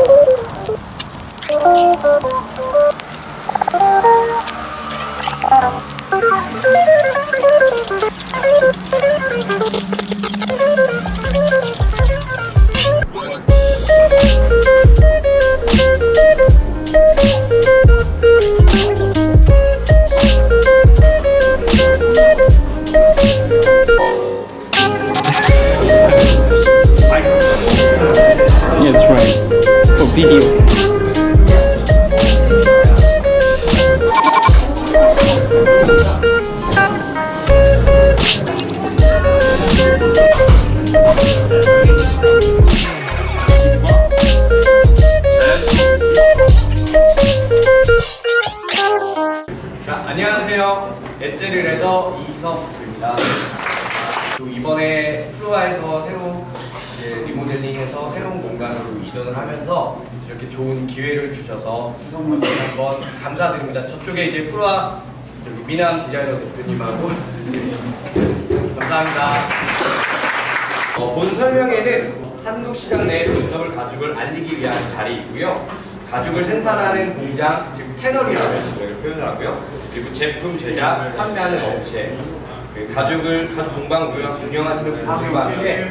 Yeah, that's right. For video. 자, 안녕하세요. 엣젤 레더 이성입니다. 이번에 프루아에서 새로 리모델링해서 새로운 공간으로 이전을 하면서 이렇게 좋은 기회를 주셔서 한번 감사드립니다. 저쪽에 이제 프루아 미남 디자이너 대표님하고 감사합니다. 본 설명회는 한국 시장 내 본점을 가죽을 알리기 위한 자리이고요. 가죽을 생산하는 공장, 즉 태널이라고 저희가 표현을 하고요. 그리고 제품 제작, 판매하는 업체, 가죽 공방 운영하시는 분들과 함께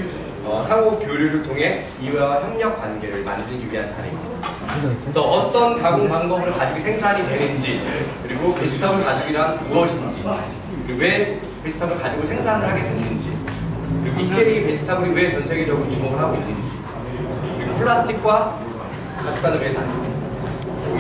상호 교류를 통해 이와 협력 관계를 만들기 위한 자리입니다. 그래서 어떤 가공 방법으로 가죽이 생산이 되는지, 그리고 베지터블 가죽이란 무엇인지, 그리고 왜 베지터블 가죽을 생산을 하게 됐는지, 그리고 이태리 베지터블이 왜 전 세계적으로 주목을 하고 있는지, 그리고 플라스틱과 가죽과는 왜 다른지,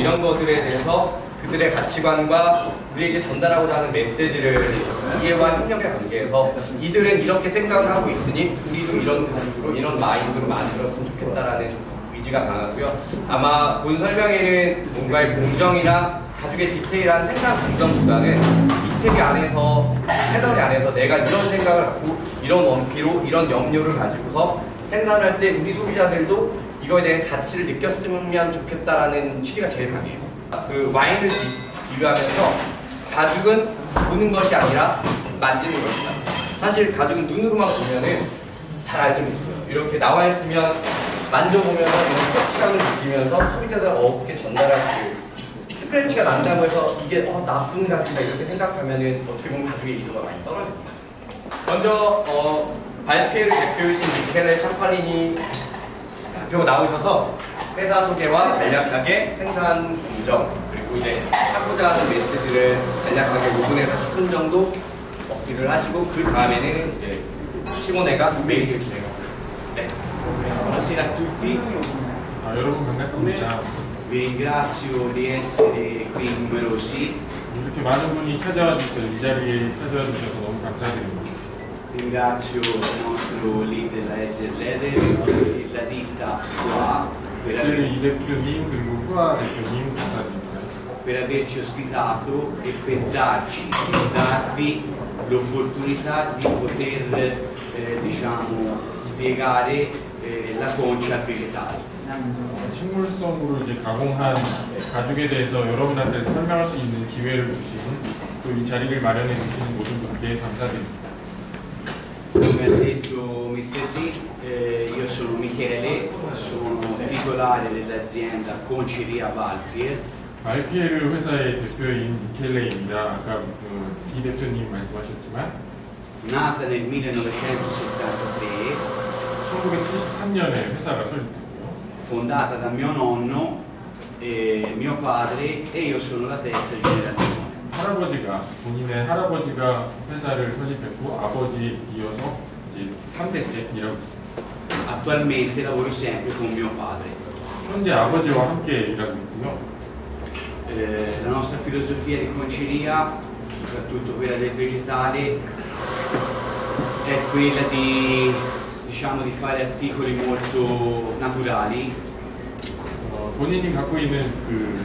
이런 것들에 대해서 그들의 가치관과 우리에게 전달하고자 하는 메시지를 이해와 협력의 관계에서 이들은 이렇게 생각을 하고 있으니 우리도 이런 가죽으로 이런 마인드로 만들었으면 좋겠다라는 의지가 강하고요. 아마 본 설명에는 뭔가의 공정이나 가죽의 디테일한 생산 공정보다는 이태리 안에서 패널이 안에서 내가 이런 생각을 갖고 이런 원피로 이런 염료를 가지고서 생산할 때 우리 소비자들도 이거에 대한 가치를 느꼈으면 좋겠다라는 취지가 제일 강해요. 그 와인을 비교하면서 가죽은 보는 것이 아니라 만지는 것이다. 사실 가죽은 눈으로만 보면은 잘 알지 못해요. 이렇게 나와 있으면 만져보면서 이런 터치감을 느끼면서 소비자들 어떻게 전달할 수 스크래치가 난다고 해서 이게 나쁜 가죽이다 이렇게 생각하면은 어떻게 보면 가죽의 이도가 많이 떨어집니다. 먼저 발페르 대표이신 미켈레 샴파리니 대표가 나오셔서 회사 소개와 간략하게 생산 공정, 그리고 이제 하고자 하는 메시지를 간략하게 5분에서 10분 정도 어필을 하시고 그 다음에는 이제 시모네가 메일을 진행합니다. 네. Buonasera a tutti. 여러분 반갑습니다. Vi ringrazio di essere qui numerosi. 이렇게 많은 분이 찾아와 주셔서 이 자리에 찾아와 주셔서 너무 감사드립니다. Ringrazio il nostro leader, la Edzell Leather, e la ditta qua 이 대표님 그리고 후아 대표님 감사드립니다. per averci ospitato e per darvi l'opportunità di poter diciamo, spiegare la concia vegetale. 식물성으로 이제 가공한 가죽에 대해서 여러분한테 설명할 수 있는 기회를 주신 또 이 자리를 마련해 주시는 모든 분께 감사드립니다. Come ha detto Mr. D, io sono Michele, sono titolare dell'azienda Conceria Valpier. 발피에르 회사의 대표인 미켈레입니다. 아까 이 대표님 말씀하셨지만 Nata nel 1973, 1973년에 회사가 설립됐고요. fondata da mio nonno, mio padre e io sono la terza generazione. 본인의 할아버지가 회사를 설립했고 아버지에 이어서 이제 3대째 일하고 있습니다. Attualmente lavoro sempre con mio padre. 현재 아버지와 함께 일하고 있고요. La nostra filosofia di conceria, soprattutto quella del vegetale, è quella di, diciamo, di fare articoli molto naturali. 본인이 갖고 있는 그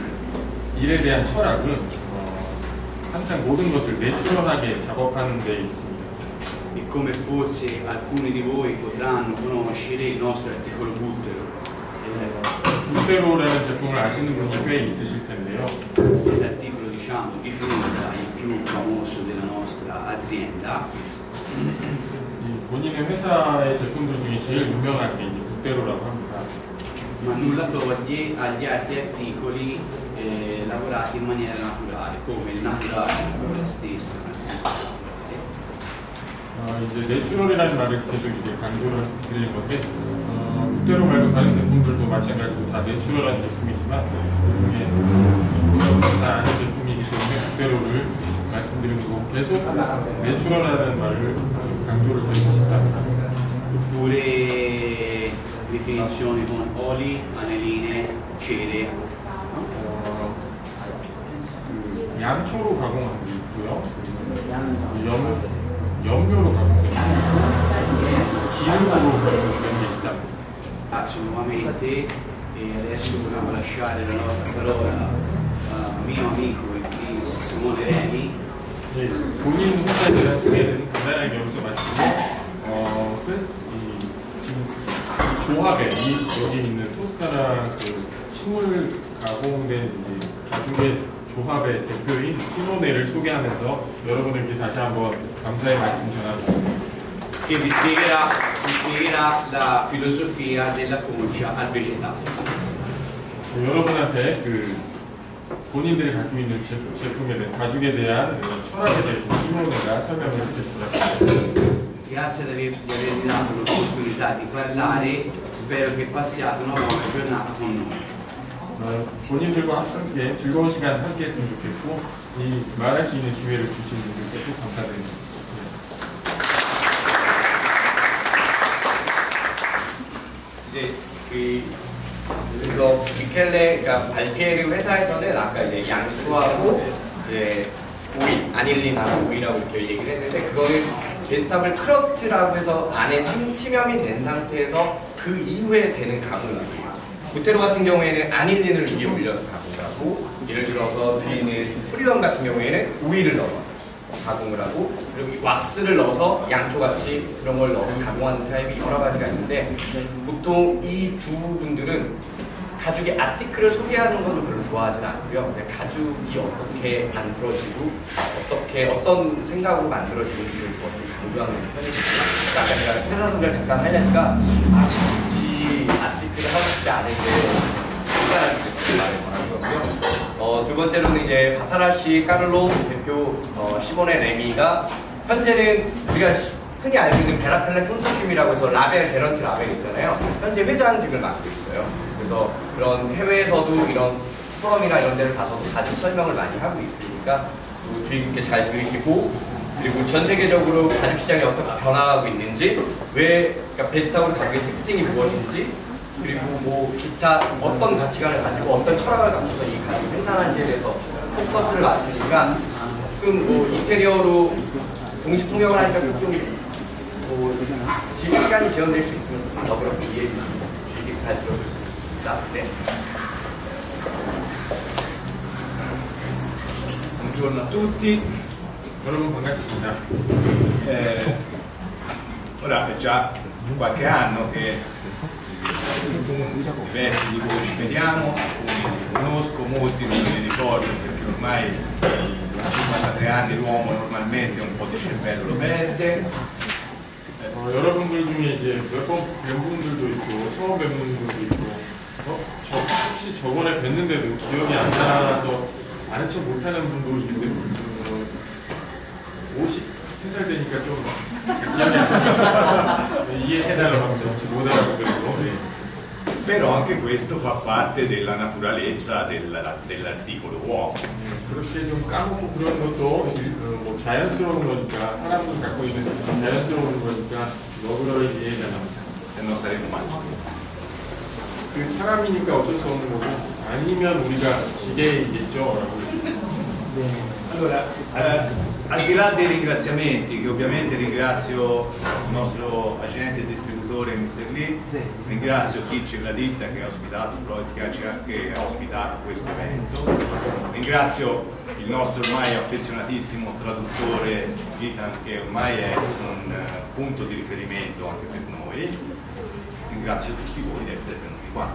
일에 대한 철학은 항상 모든 것을 내추럴하게 작업하는 데 있습니다. E come forse alcuni di voi potranno conoscere il nostro articolo buttero. 부테로라는 제품을 아시는 분이 꽤 있으실 텐데요. L'articolo diciamo di punta, il più famoso della nostra azienda. 본인의 회사의 제품들 중에 제일 유명한 게 이제 부테로라고 합니다. ma nulla toglie agli altri articoli lavorati in maniera naturale, come il naturale stesso. 이제 내추럴이라는 말을 계속 이제 강조를 드리는 건데, 그대로 말고 다른 제품들도 마찬가지로 다 내추럴한 제품이지만, 그중에 다 아는 제품이기 때문에 그대로를 말씀드리는 거고, 계속 내추럴이라는 말을 강조를 드리고 싶다. Oppure definizioni con oli, aniline, cere. 양초로 가공한 게 있고요. 염료로 가공된 게 있고, 기름으로 가공된 게 있다. Nuovamente e adesso vogliamo lasciare la nostra parola al mio amico il Simone Remi. 본인 회사에 대한 소개는 간단하게 여기서 마치고, 지금 이 조합에 여기 있는 토스카나 그 식물 가공된 이제 가죽의 조합의 대표인 시모네를 소개하면서 여러분에게 다시 한번 감사의 말씀 전합니다. Che vi spiegherà la filosofia della concia al vegetale. 여러분한테 그 본인들이 갖고 있는 제품에 대한 가죽에 대한 철학에 대해서 시모네가 설명을 해주셨습니다. Grazie di avermi dato l'opportunità di parlare, spero che passiate una buona giornata con noi. 본인들과 함께 즐거운 시간 함께 했으면 좋겠고, 이 말할 수 있는 기회를 주신 분들께 꼭 감사드립니다. 이제 그래서 미켈레, 그러니까 발피에르 회사에서는 아까 이제 양수하고 이제 오일, 아닐린하고 오일하고 이렇게 얘기를 했는데, 그거는 베스탑을 크러스트라고 해서 안에 침염이 된 상태에서 그 이후에 되는 가공이에요. 보테로 같은 경우에는 아닐린을 위에 올려서 가공을 하고, 예를 들어서 드리는 프리덤 같은 경우에는 오일을 넣어서 가공을 하고, 그리고 왁스를 넣어서 양초같이 그런 걸 넣어서 가공하는 타입이 여러 가지가 있는데, 보통 이 두 분들은 가죽의 아티클을 소개하는 것도 별로 좋아하진 않고요. 근데 가죽이 어떻게 만들어지고 어떤 생각으로 만들어지는지를 더 좀 강조하는 편이거든요. 아까 제가 회사 소개를 잠깐 하려니까 굳이 아티클을 하고 싶지 않은데 소개하는 말을 전하고요. 두 번째로는 이제 바타라시 까를로 대표 시모네 레미가 현재는 우리가 흔히 알고 있는 베라펠레 콘소슘이라고 해서 라벨, 개런티 라벨 있잖아요. 현재 회장직을 맡고 있어요. 그래서 그런 해외에서도 이런 포럼이나 이런 데를 가서도 가죽 설명을 많이 하고 있으니까 주의 깊게 잘 들으시고, 그리고 전 세계적으로 가죽 시장이 어떻게 변화하고 있는지, 그러니까 베스타블 가죽의 특징이 무엇인지, 그리고 뭐 기타 어떤 가치관을 가지고 어떤 철학을 갖고서 이 가죽 생산하는지에 대해서 포커스를 맞추니까 조금 뭐 인테리어로 동시 통역을 하니까 조금 시간이 지연될 수 있으면 더 그렇게 이해해 주시기 잘 들어주겠습니다. 네. Buongiorno a tutti. 여러분 반갑습니다. Ora è già qualche anno che diversi di voi ci vediamo, alcuni li conosco, molti non me li ricordo perché ormai a 53 anni l'uomo normalmente un po' di cervello lo perde. 여러분들 중에 이제 몇 번 뵌 분들도 있고 처음 뵌 분들도 있고, 혹시 저번에 뵀는데도 기억이 안 나서 아는 척 못하는 분도 있는데, 53살 되니까 좀 기억이 안 나서 이해해달라고 하면 혹시 못 알아보더라고요. Però anche questo fa parte della naturalezza dell'articolo uomo. 그렇게 좀 까먹고 그런 것도 뭐 자연스러운 거니까, 사람들 갖고 있는 자연스러운 거니까 너그러이 이해해달랍니다. Se no saremmo mai. 그 사람이니까 어쩔 수 없는 거고, 아니면 우리가 기계이겠죠 라고. Allora, al di là dei ringraziamenti, che ovviamente ringrazio il nostro agente e distributore Mr. Lee, ringrazio Kitchen, la ditta che ha ospitato, che ha ospitato questo evento, ringrazio il nostro ormai affezionatissimo traduttore Ethan, che ormai è un punto di riferimento anche per noi, ringrazio tutti voi di essere venuti qua.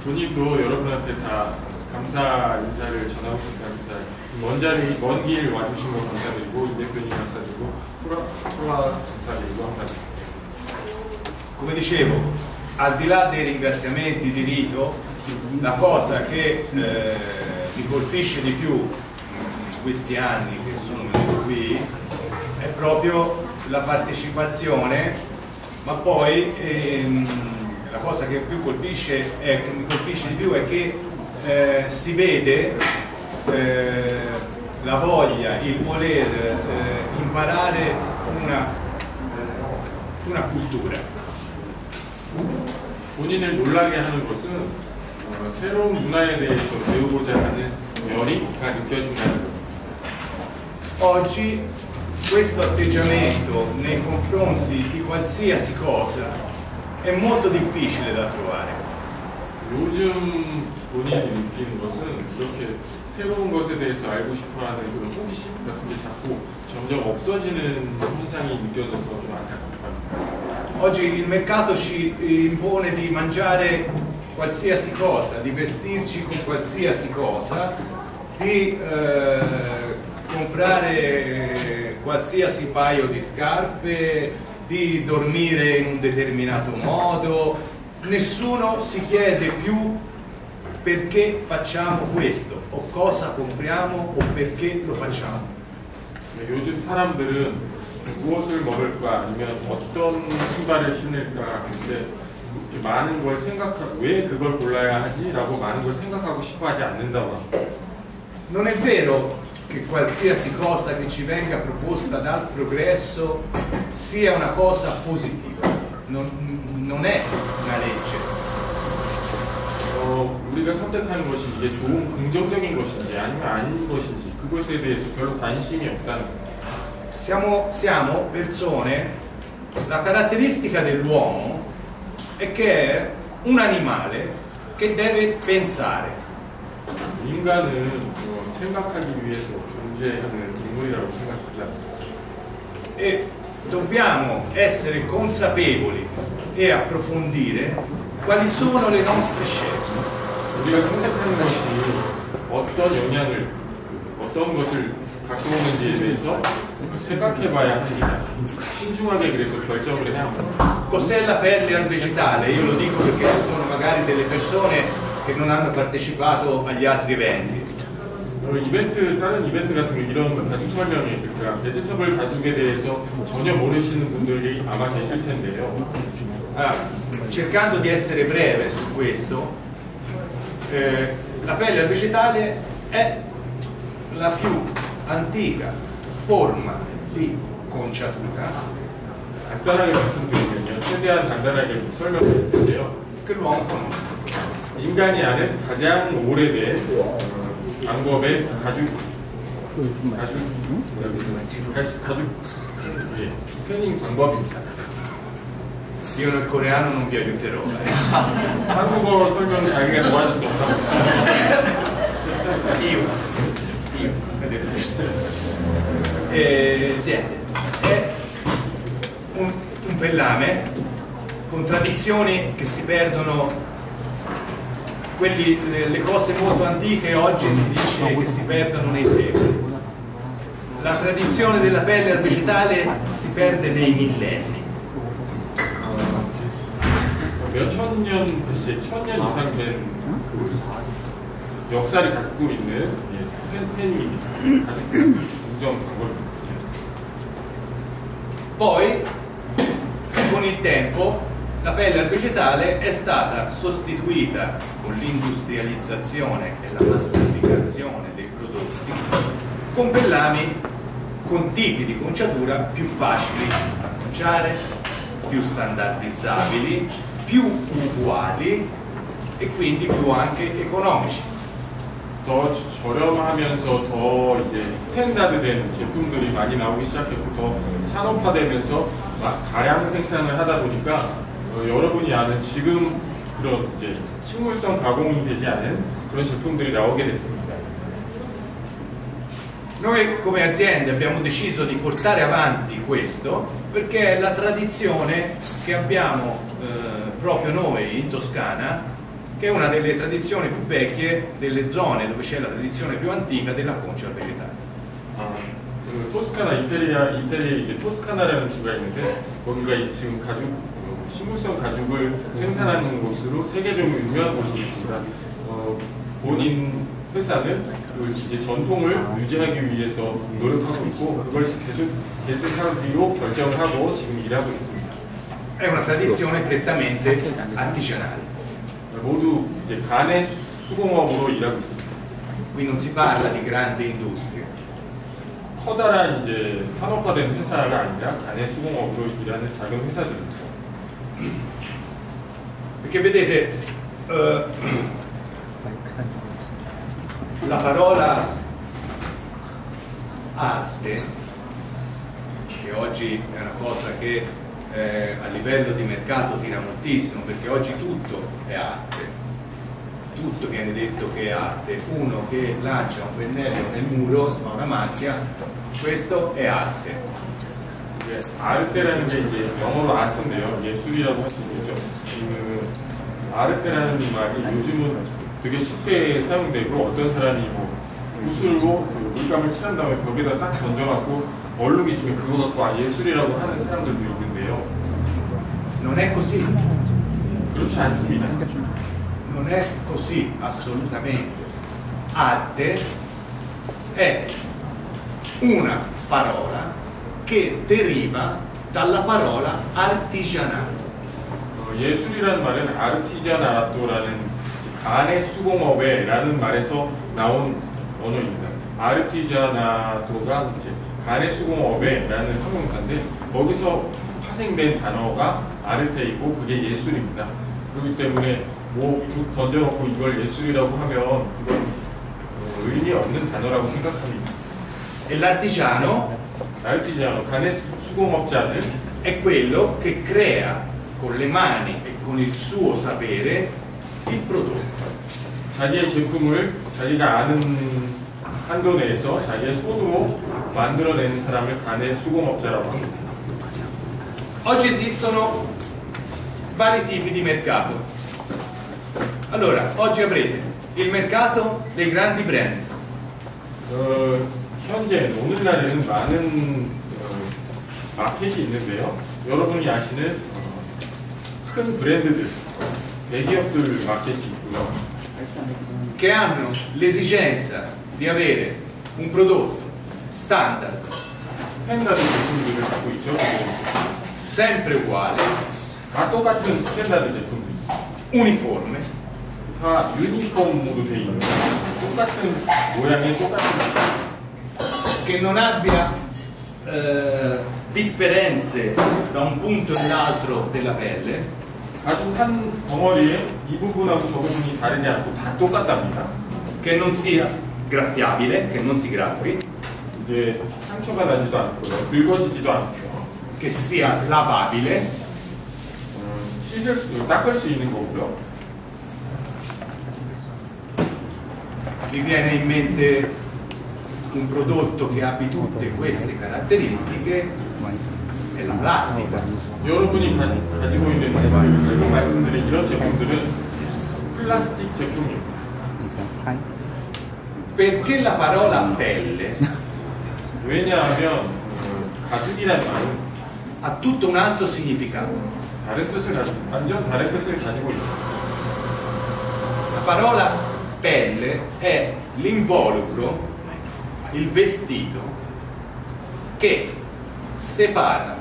본인도 여러분한테 다 감사 인사를 전하고 싶답니다. 먼 길 와주신 거 감사드리고, 이 대표님 감사드리고, 프로와 감사드리고 합니다. Come dicevo, al di là dei ringraziamenti di Rito, la cosa che mi colpisce di più in questi anni che sono venuto qui è proprio la partecipazione, ma poi la cosa che mi colpisce di più è che si vede la voglia, il voler imparare una cultura. 본인을 놀라게 하는 것은 새로운 문화에 대해서 배우고자 하는 열의가 느껴진다는 것. Oggi questo atteggiamento nei confronti di qualsiasi cosa è molto difficile da trovare. 요즘 본인이 느끼는 것은 그렇게 새로운 것에 대해서 알고 싶어하는 그런 호기심 같은 게 자꾸 점점 없어지는 현상이 느껴져서 좀 안타깝습니다. Oggi il mercato ci impone di mangiare qualsiasi cosa, di vestirci con qualsiasi cosa, di comprare qualsiasi paio di scarpe, di dormire in un determinato modo. Nessuno si chiede più perché facciamo questo, o cosa compriamo, o perché lo facciamo. 요즘 사람들은 무엇을 먹을까 아니면 어떤 신발을 신을까 근데 많은 걸 생각하고 왜 그걸 골라야 하지? 라고 많은 걸 생각하고 싶어 하지 않는다고 합니다. Non è vero che qualsiasi cosa che ci venga proposta dal progresso sia una cosa positiva, non è una legge. 우리가 선택하는 것이 이게 좋은 긍정적인 것인지 아니면 아닌 것인지 그것에 대해서 별로 관심이 없다는 거예요. Siamo persone, la caratteristica dell'uomo è che è un animale che deve pensare. 인간은 생각하기 위해서 존재하는 동물이라고 생각합니다. E dobbiamo essere consapevoli e approfondire quali sono le nostre scelte. 우리가 선택하는 것이 어떤 영향을, 어떤 것을 갖고 오는지에 대해서 생각해봐야 합니다. 신중하게 그래서 결정을 해야 합니다. Cos'è la pelle al vegetale? Io lo dico perché ci sono magari delle persone che non hanno partecipato agli altri eventi. 다른 이벤트 같은 거 이런 가죽 설명이 있을까? 베지터블 가죽에 대해서 전혀 모르시는 분들이 아마 계실 텐데요. Cercando di essere breve su questo, la pelle al vegetale è la più antica forma di conciatura 간단하게 말씀드리면요. 최대한 간단하게 설명드릴 텐데요. che l'uomo conosce. 인간이 아는 가장 오래된 방법의 가죽 태닝 방법입니다. Io nel coreano non vi aiuterò. 한국어 설명 자기가 도와줄 수 없다. Io. È un pellame con tradizioni che si perdono, le cose molto antiche oggi si dice che si perdono nei secoli. La tradizione della pelle al vegetale si perde nei millenni. 몇천 년, 천년 이상 된 역사를 갖고 있는 태닝입니다. 가죽 공정 방법입니다. Poi, con il tempo, la pelle al vegetale è stata sostituita con l'industrializzazione e la massificazione dei prodotti con pellami con tipi di conciatura più facili da conciare, più standardizzabili, più uguali e quindi più anche economici. 더 저렴하면서 더 이제 스탠다드된 제품들이 많이 나오기 시작했고 더 산업화되면서 다량 생산을 하다 보니까 여러분이 아는 지금 그런 이제 식물성 가공이 되지 않은 그런 제품들이 나오게 됐습니다. Noi come aziende abbiamo deciso di portare avanti questo perché è la tradizione che abbiamo proprio noi in Toscana, che è una delle tradizioni più vecchie delle zone dove c'è la tradizione più antica della concia al vegetale. 토스카나 이태리에 이제 토스카나라는 주가 있는데 거기가 지금 가죽 식물성 가죽을 생산하는 곳으로 세계적으로 유명한 곳이 있습니다. 본인 회사는 그 이제 전통을 유지하기 위해서 노력하고 있고 그걸 계속 계승하기로 결정을 하고 지금 일하고 있습니다. È una tradizione prettamente artigianale. 모두 이제 간의 수공업으로 일하고 있습니다. Qui non si parla di grandi industrie. 커다란 이제 산업화된 회사가 아니라 간의 수공업으로 일하는 작은 회사들입니다. Perché vedete, la parola arte, che oggi è una cosa che a livello di mercato tira moltissimo, perché oggi tutto è arte, tutto viene detto che è arte. Uno che lancia un pennello nel muro, fa una macchia, questo è arte. 아르테라는 게 이제 영어로 아트인데요. 예술이라고 할 수 있죠. 아르테라는 말이 요즘은 되게 쉽게 사용되고 어떤 사람이 뭐 붓으로 물감을 칠한 다음에 벽에다 딱 던져갖고 얼룩이 지면 그거 갖고 예술이라고 하는 사람들도 있는데요. Non è così. 그렇지 않습니다. Non è così, assolutamente. Arte è una parola che deriva dalla parola artigianato. 예술이라는 말은 아르티자나토라는 간의 수공업에라는 말에서 나온 언어입니다. 아르티자나토가 이제 간의 수공업에라는 형용사인데 거기서 파생된 단어가 아르테이고 그게 예술입니다. 그렇기 때문에 뭐 던져놓고 이걸 예술이라고 하면 그건 의미 없는 단어라고 생각합니다. E l'artigiano 아르티자노 간의 수공업자는 è quello che crea con le mani e con il suo sapere il prodotto. 자기의 제품을 자기가 아는 한도 내에서 자기의 손으로 만들어내는 사람을 간의 수공업자라고 합니다. Oggi esistono vari tipi di mercato. Allora, oggi avrete il mercato dei grandi brand. 현재 오늘날에는 많은 마켓이 있는데요. 여러분이 아시는 큰 브랜드들, 대기업들 마켓이 있고요. Che hanno l'esigenza di avere un prodotto standard, 스탠다드 제품들을 갖고 있죠. sempre uguale, 다 똑같은 스탠다드 제품들. uniforme, 다 유니폼으로 돼 있는 똑같은 모양의 똑같은 che non abbia differenze da un punto all'altro della pelle, 가죽 한 덩어리에 이 부분하고 저 부분이 다르지 않고 다 똑같답니다. che non sia graffiabile, che non si graffi, 이제 상처가 나지도 않고요, 긁어지지도 않고요. che sia lavabile, 씻을 수, 닦을 수 있는 거고요. vi viene in mente un prodotto che abbia tutte queste caratteristiche, è la plastica. 여러분이 가지고 있는 제품, 지금 말씀드린 이런 제품들은 플라스틱 제품입니다. Perché la parola pelle 왜냐하면 가죽이라는 말은 ha tutto un altro significato. 완전 다른 뜻을 가지고 있습니다. La parola pelle è l'involucro, il vestito che separa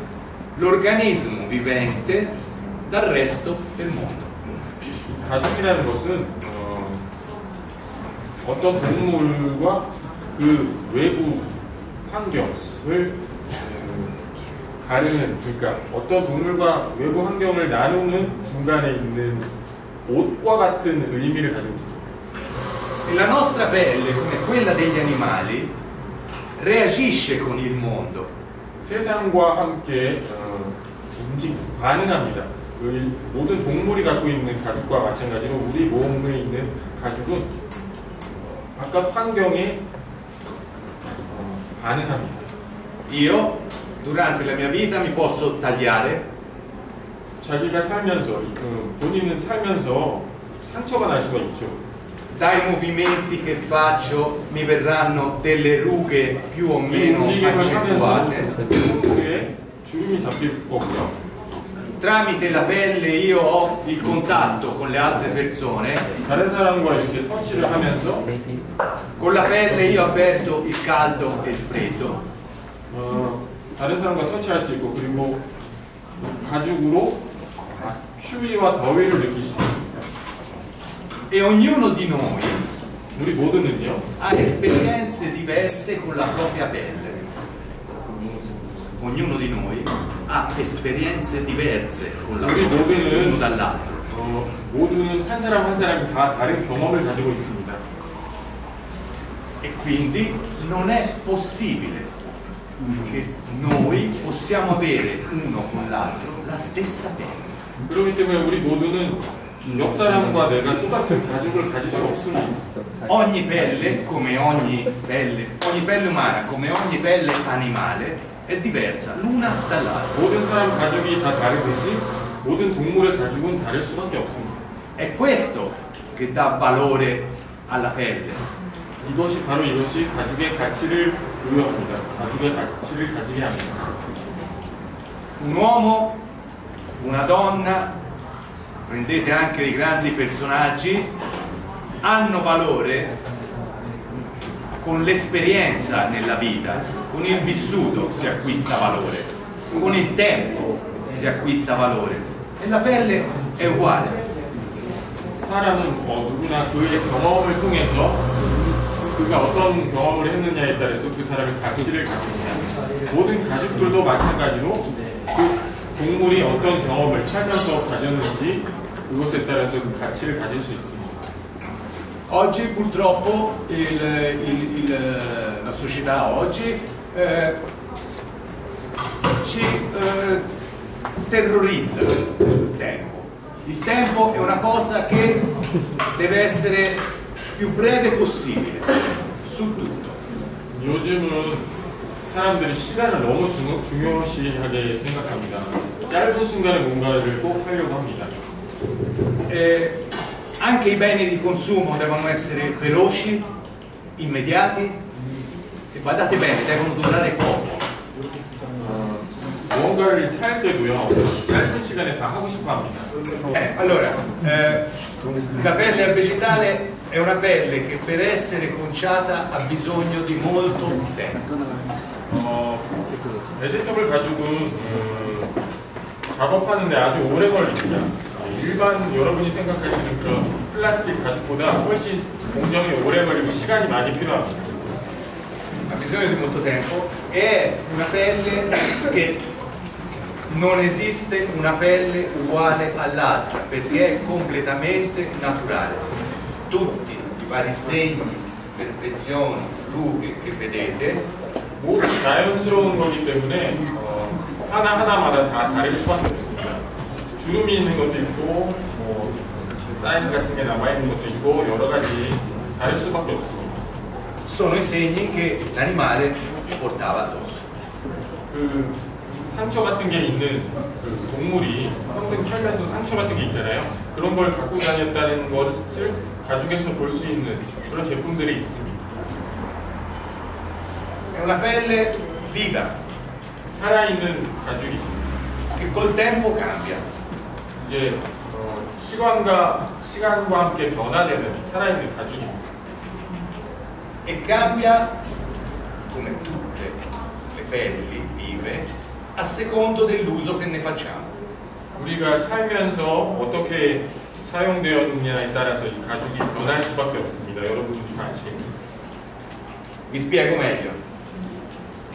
l'organismo vivente dal resto del mondo. 가죽이라는 것은 어떤 동물과 그 외부 환경을 가르는, 그러니까 어떤 동물과 외부 환경을 나누는 중간에 있는 옷과 같은 의미를 가지고 있습니다. E la nostra pelle, come quella degli animali, reagisce con il mondo. 세상과 함께 반응합니다. 모든 동물이 갖고 있는 가죽과 마찬가지로 우리 몸에 있는 가죽은 바깥 환경에 반응합니다. Io, durante la mia vita, mi posso tagliare, 자기가 살면서 본인은 살면서 상처가 날 수가 있죠. dai movimenti che faccio mi verranno delle rughe più o meno 움직임을 accentuate. 하면서 몸에 주름이 잡힐 거고요. tramite la pelle io ho il contatto con le altre persone, 다른 사람과 이렇게 터치를 하면서 con la pelle io avverto il caldo e il freddo, 다른 사람과 터치할 수 있고 그리고 가죽으로 추위와 더위를 느낄 수 있습니다. e ognuno di noi 우리 모두는요. ha esperienze diverse con la propria pelle. Ognuno di noi ha esperienze diverse con la 우리 propria pelle, 모두는 l'uno dall'altro. 모두는 한 사람이 다 다른 경험을 가지고 있습니다. E quindi non è possibile che noi possiamo avere uno con l'altro la stessa pelle. 그렇기 때문에 우리 모두는 옆 사람과 내가 똑같은 가죽을 가질 수 없습니다. Ogni pelle umana come ogni pelle animale è diversa l'una dall'altra. 모든 사람 가죽이 다 다르듯이 모든 동물의 가죽은 다를 수밖에 없습니다. È questo che dà valore alla pelle. 이것이 가죽의 가치를 부여합니다. 가죽의 가치를 가지게 합니다. Un uomo, una donna, prendete anche i grandi personaggi, hanno valore con l'esperienza nella vita, con il vissuto si acquista valore, con il tempo si acquista valore e la pelle è uguale. 사람은 누구나 그의 경험을 통해서 그가 어떤 경험을 했느냐에 따라서 그 사람의 가치를 가집니다. 모든 가죽들도 마찬가지로 그 동물이 어떤 경험을 살면서 가졌는지 그것에 따라서 그 가치를 가질 수 있습니다. Oggi purtroppo la società oggi ci terrorizza sul tempo. Il tempo è una cosa che deve essere più breve possibile su tutto. 요즘은 사람들이 시간을 너무 중요시하게 생각합니다. 짧은 순간에 뭔가를 꼭 하려고 합니다. Anche i beni di consumo devono essere veloci, immediati e badate bene, devono durare poco. 무언가를 살 때도요, 짧은 시간에 다 하고 싶어 합니다. Allora, la pelle vegetale è una pelle che per essere conciata ha bisogno di molto tempo. 베지터블 가죽은 작업하는데 아주 오래 걸립니다. 일반 여러분이 생각하시는 그런 플라스틱 가죽보다 훨씬 공정이 오래 걸리고 시간이 많이 필요합니다. Ha bisogno di molto tempo e è una pelle che non esiste una pelle uguale all'altra perché è completamente naturale. Tutti i vari segni, imperfezioni, rughe che vedete 모두 자연스러운 거기 때문에 하나하나마다 다 다를 수밖에 없습니다. 주름이 있는 것도 있고 사인 같은 게 남아있는 것도 있고 여러 가지 다를 수밖에 없습니다. sono i segni che l'animale portava addosso. 그 상처 같은 게 있는 그 동물이 평생 살면서 상처 같은 게 있잖아요. 그런 걸 갖고 다녔다는 것을 가죽에서 볼 수 있는 그런 제품들이 있습니다. È una pelle viva 살아있는 가죽이 che col tempo cambia. 이제 시간과 함께 변화되는 살아있는 가죽입니다. E cambia come tutte le pelli vive a secondo dell'uso che ne facciamo. 우리가 살면서 어떻게 사용되었느냐에 따라서 이 가죽이 변할 수밖에 없습니다. 여러분이 다 아시겠죠? Vi spiego meglio.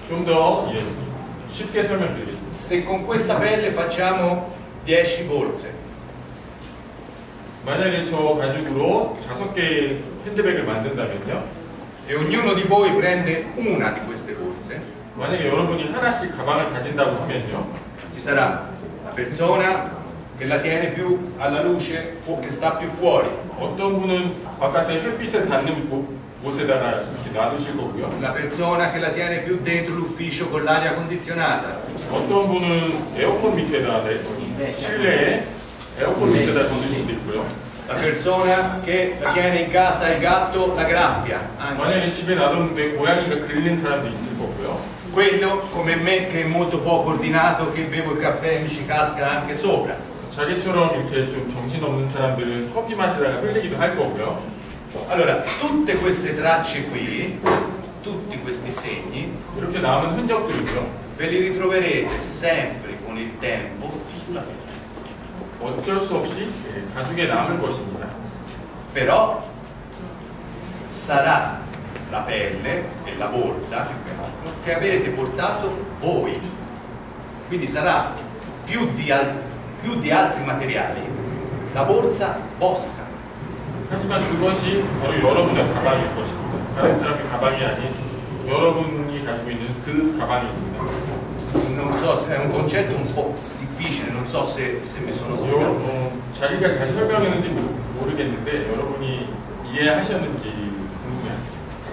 좀 더 쉽게 설명드리겠습니다. Se con questa pelle facciamo 10 borse, 만약에 저 가죽으로 5개의 핸드백을 만든다면요. e ognuno di voi prende una di queste borse, 만약에 여러분이 하나씩 가방을 가진다고 하면요. ci sarà la persona che la tiene più alla luce o che sta più fuori, 어떤 분은 바깥에 햇빛을 닿는 곳에다가 이렇게 놔두실 거고요. la persona che la tiene più dentro l'ufficio con l'aria condizionata, 어떤 분은 에어컨 밑에다 실내에 에어컨 밑에다 두실 수도 있고요. la persona che tiene in casa il gatto la graffia, anche. 만약에 집에 놔뒀는데 고양이가 그리는 사람도 있을 거고요. Quello come me che è molto poco ordinato, che bevo il caffè e mi ci casca anche sopra. 자기처럼 이렇게 좀 정신없는 사람들은 커피 마시다가 흘리기도 할 거고요. Allora, tutte queste tracce qui, tutti questi segni, 이렇게 남은 흔적들은요. ve li ritroverete sempre con il tempo sulla pelle. 어쩔 수 없이 가죽에 남을 것입니다. Però sarà la pelle e la borsa che avete portato voi, quindi sarà più di altri materiali la borsa vostra. 하지만 그것이 바로 여러분의 가방일 것입니다. 다른 사람의 가방이 아닌 여러분이 가지고 있는 그 가방이 있습니다. Non so se è un concetto un po' difficile, non so se mi sono spiegato. 자기가 잘 설명했는지 모르겠는데 여러분이 이해하셨는지 궁금해요.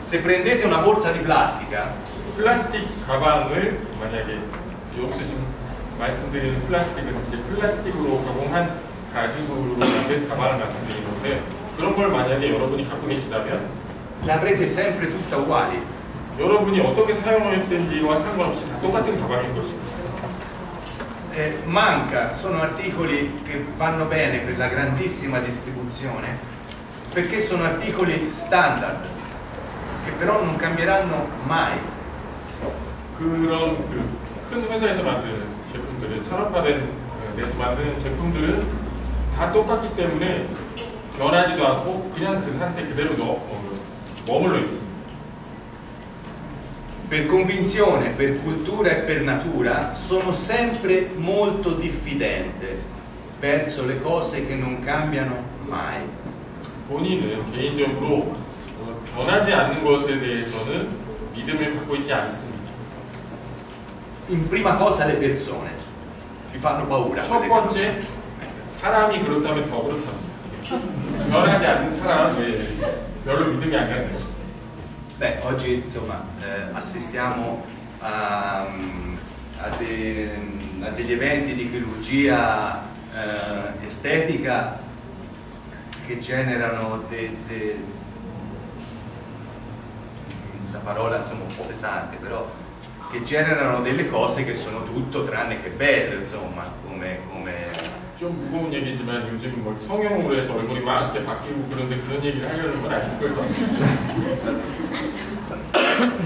Se prendete una borsa di plastica, 플라스틱 가방을 만약에 여기서 지금 말씀드리는 플라스틱은 이제 플라스틱으로 가공한 가죽으로 만든 가방을 말씀드리는 건데 그런 걸 만약에 여러분이 갖고 계시다면 l'avrete sempre tutta uguali. 여러분이 어떻게 사용했든지와 상관없이 다 똑같은 가방인 것입니다. Manca, sono articoli che vanno bene per la grandissima distribuzione perché sono articoli standard che però non cambieranno mai. 그런 큰 회사에서 만드는 제품들은 산업화된 데서 만드는 제품들은 다 똑같기 때문에 변하지도 않고 그냥 그 상태 그대로 머물러 있습니다. Per convinzione, per cultura e per natura sono sempre molto diffidente verso le cose che non cambiano mai. 본인은 개인적으로 변하지 않는 것에 대해서는 믿음을 갖고 있지 않습니다. In prima cosa le persone mi fanno paura. 첫 번째, 사람이 그렇다면 더 그렇답니다. 변하지 않는 사람은 별로 믿음이 안 가는 것입니다. Beh, oggi insomma assistiamo a degli eventi di chirurgia estetica che generano la parola insomma un po' pesante, però che generano delle cose che sono tutto tranne che belle, insomma, come 좀 무거운 얘기지만 요즘 뭐 성형으로 해서 얼굴이 막 이렇게 바뀌고 그런데 그런 얘기를 하려는 건 아실 거예요.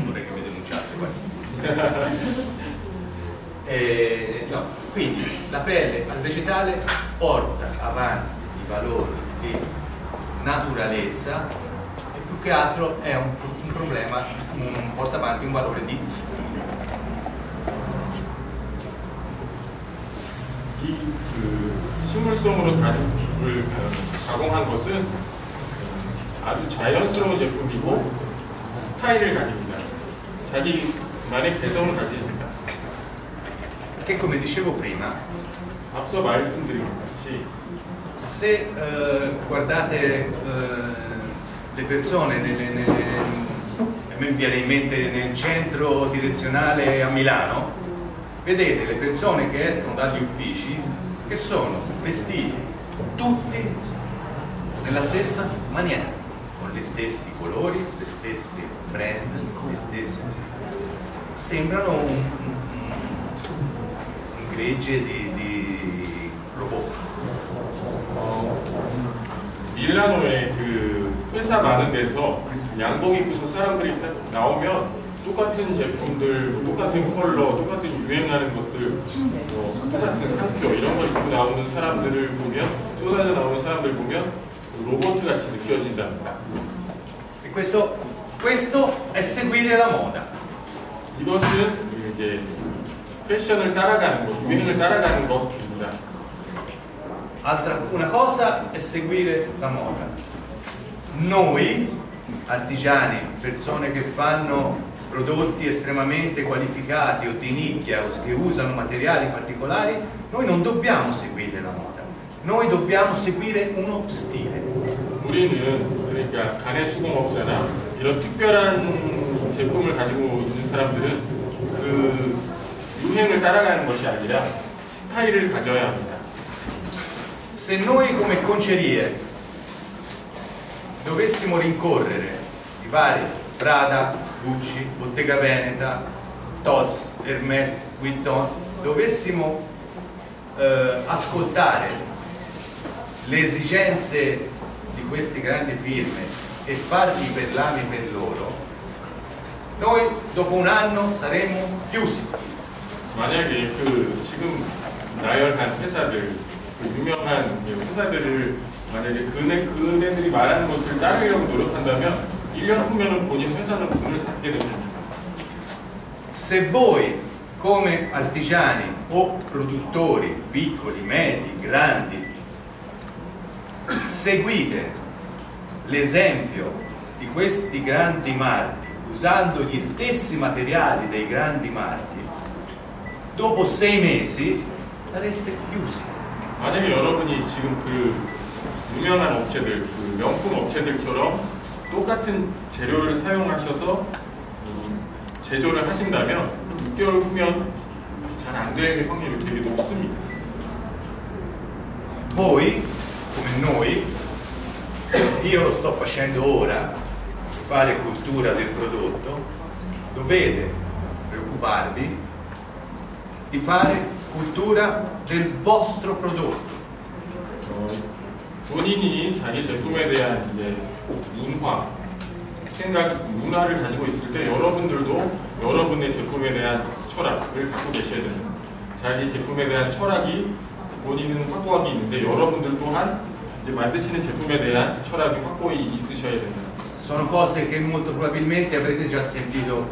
vorrei che mi denunciasse qua. No, quindi la pelle al vegetale porta avanti i valori di naturalezza e più che altro è un problema, porta avanti un valore di stile. 이 식물성으로 가죽을 가공한 것은 아주 자연스러운 제품이고 스타일을 가집니다. 자기만의 개성을 가집니다. Che come dicevo prima, 앞서 말씀드린 것 같이 se guardate le persone mi viene in mente nel centro direzionale a Milano, vedete le persone che escono dagli uffici che sono vestiti tutti nella stessa maniera, con gli stessi colori, le stesse brand, le stesse. Sembrano un gregge di robot. 밀라노의 그 회사 많은 데서 양복 입고서 사람들이 나오면 똑같은 제품들, 똑같은 컬러, 똑같은 유행하는 것들, 똑같은 상표 이런 걸 입고 나오는 사람들을 보면 쏟아져 나오는 사람들 보면 로봇 같이 느껴진답니다. E questo è seguire la moda. 이것은 이제 패션을 따라가는 것, 유행을 따라가는 것입니다. Una cosa è seguire la moda. Noi, artigiani, persone che fanno prodotti estremamente qualificati o di nicchia o che usano materiali particolari, noi non dobbiamo seguire la moda, noi dobbiamo seguire uno stile. 우리는 그러니까 간의 수공업자나 이런 특별한 제품을 가지고 있는 사람들은 그 유행을 따라가는 것이 아니라 스타일을 가져야 합니다. Se noi come concerie dovessimo rincorrere i vari Prada, Gucci, Bottega Veneta, Tod's, Hermès, Vuitton, dovessimo ascoltare le esigenze di queste grandi firme e fargli i perlami per loro, noi dopo un anno saremmo chiusi. 만약에 지금 나열한 회사들, 유명한 회사들을 만약에 그네들이 말하는 것을 따르려고 노력한다면 1년 후면은 본인 회사는 문을 닫게 됩니다. Se voi come artigiani o produttori piccoli, medi, grandi seguite l'esempio di questi grandi marchi usando gli stessi materiali dei grandi marchi, dopo 6 mesi sareste chiusi. 만약에 여러분이 지금 그 유명한 업체들, 그 명품 업체들처럼 똑같은 재료를 사용하셔서 제조를 하신다면 6개월 후면 잘 안 될 확률이 되게 높습니다. Voi, come noi, io lo sto facendo ora, fare cultura del prodotto, dovete preoccuparvi di fare cultura del vostro prodotto. 본인이 자기 제품에 대한 이제 인화, 생각, 문화를 가지고 있을 때 여러분들도 여러분의 제품에 대한 철학을 갖고 계셔야 됩니다. 자기 제품에 대한 철학이 본인은 확고하게 있는데 여러분들 또한 이제 만드시는 제품에 대한 철학이 확고히 있으셔야 됩니다. Sono cose che molto probabilmente avrete già sentito,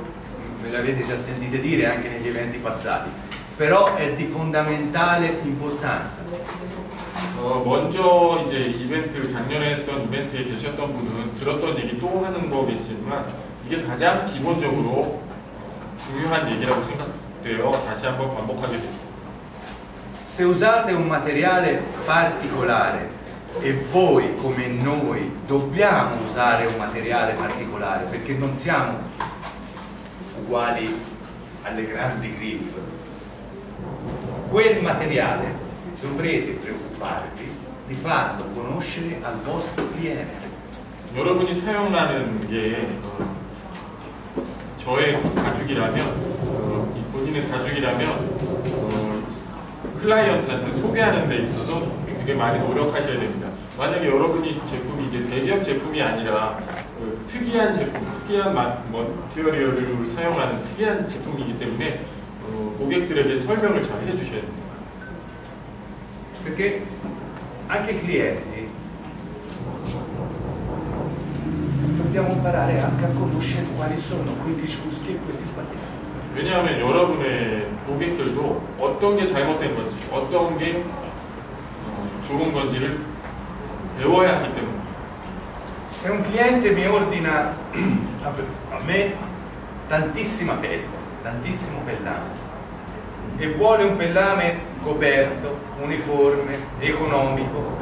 me le avete già sentite dire anche negli eventi passati, però è di fondamentale importanza. 먼저 이제 이벤트, 작년에 했던 이벤트에 계셨던 분은 들었던 얘기 또 하는 거겠지만 이게 가장 기본적으로 중요한 얘기라고 생각돼요. 다시 한번 반복하게 됩니다. Se usate un materiale particolare e voi come noi dobbiamo usare un materiale particolare perché non siamo uguali alle grandi griffe, quel materiale dovrete preoccuparvi di farlo conoscere al vostro cliente. 여러분이 사용하는 게 저의 가죽이라면, 본인의 가죽이라면 클라이언트한테 소개하는 데 있어서 되게 많이 노력하셔야 됩니다. 만약에 여러분이 제품이 이제 대기업 제품이 아니라 특이한 제품, 특이한 머티리얼을 사용하는 특이한 제품이기 때문에 고객들에게 설명을 잘 해주셔야 됩니다. Perché anche i clienti dobbiamo imparare anche a conoscere quali sono quelli giusti e quelli sbagliati. 왜냐하면 여러분의 고객들도 어떤 게 잘못된 건지, 어떤 게 좋은 건지를 배워야 하기 때문에. Se un cliente mi ordina a me tantissima pelle, tantissimo pellame, e vuole un pellame coperto, uniforme, economico,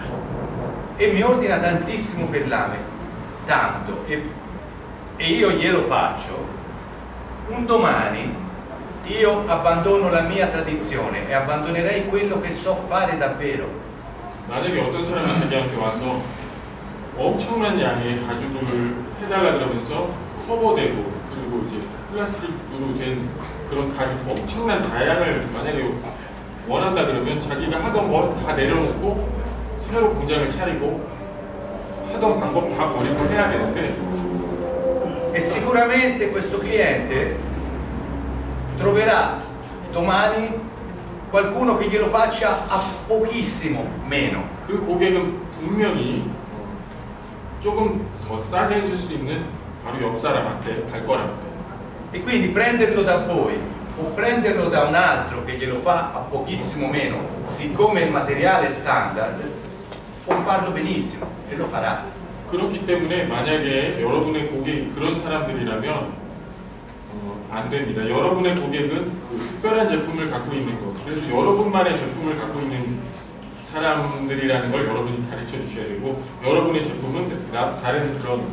e mi ordina tantissimo pellame, tanto, e io glielo faccio, un domani io abbandono la mia tradizione e abbandonerei quello che so fare davvero. 만약에 어떤 사람이 자기한테 와서 엄청난 양의 가죽을 해달라 그러면서 커버되고 그리고 이제 플라스틱으로 된 그런 가죽 엄청난 다양을 만약에 원한다 그러면 자기가 하던 거 다 내려놓고 새로 공장을 차리고 하던 방법 다 버리고 해야 되는데 E sicuramente questo cliente troverà domani qualcuno che glielo faccia a pochissimo meno. 그 고객은 분명히 조금 더 싸게 해줄 수 있는 바로 옆 사람한테 갈 거랍니다. E quindi prenderlo da voi o prenderlo da un altro che glielo fa a pochissimo meno, siccome il materiale è standard, può farlo benissimo e lo farà. 그렇기 때문에 만약에 여러분의 고객이 그런 사람들이라면 안 됩니다. 여러분의 고객은 그 특별한 제품을 갖고 있는 것, 그래서 여러분만의 제품을 갖고 있는 사람들이라는 걸 여러분이 가르쳐 주셔야 되고, 여러분의 제품은 다른 그런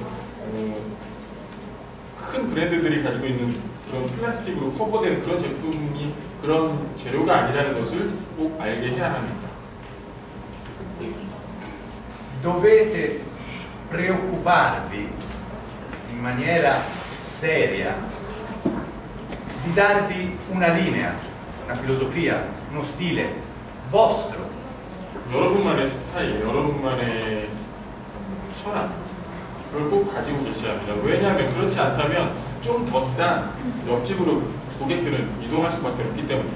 큰 브랜드들이 가지고 있는 그런 플라스틱으로 커버된 그런 제품이 그런 재료가 아니라는 것을 꼭 알게 해야 합니다. Dovete preoccuparvi in maniera seria di darvi una linea, una filosofia, uno stile vostro. 여러분만의 스타일, 여러분만의 철학, 그걸 꼭 가지고 계셔야 합니다. 왜냐하면 그렇지 않다면 좀 더 싼 옆집으로 고객들은 이동할 수밖에 없기 때문에.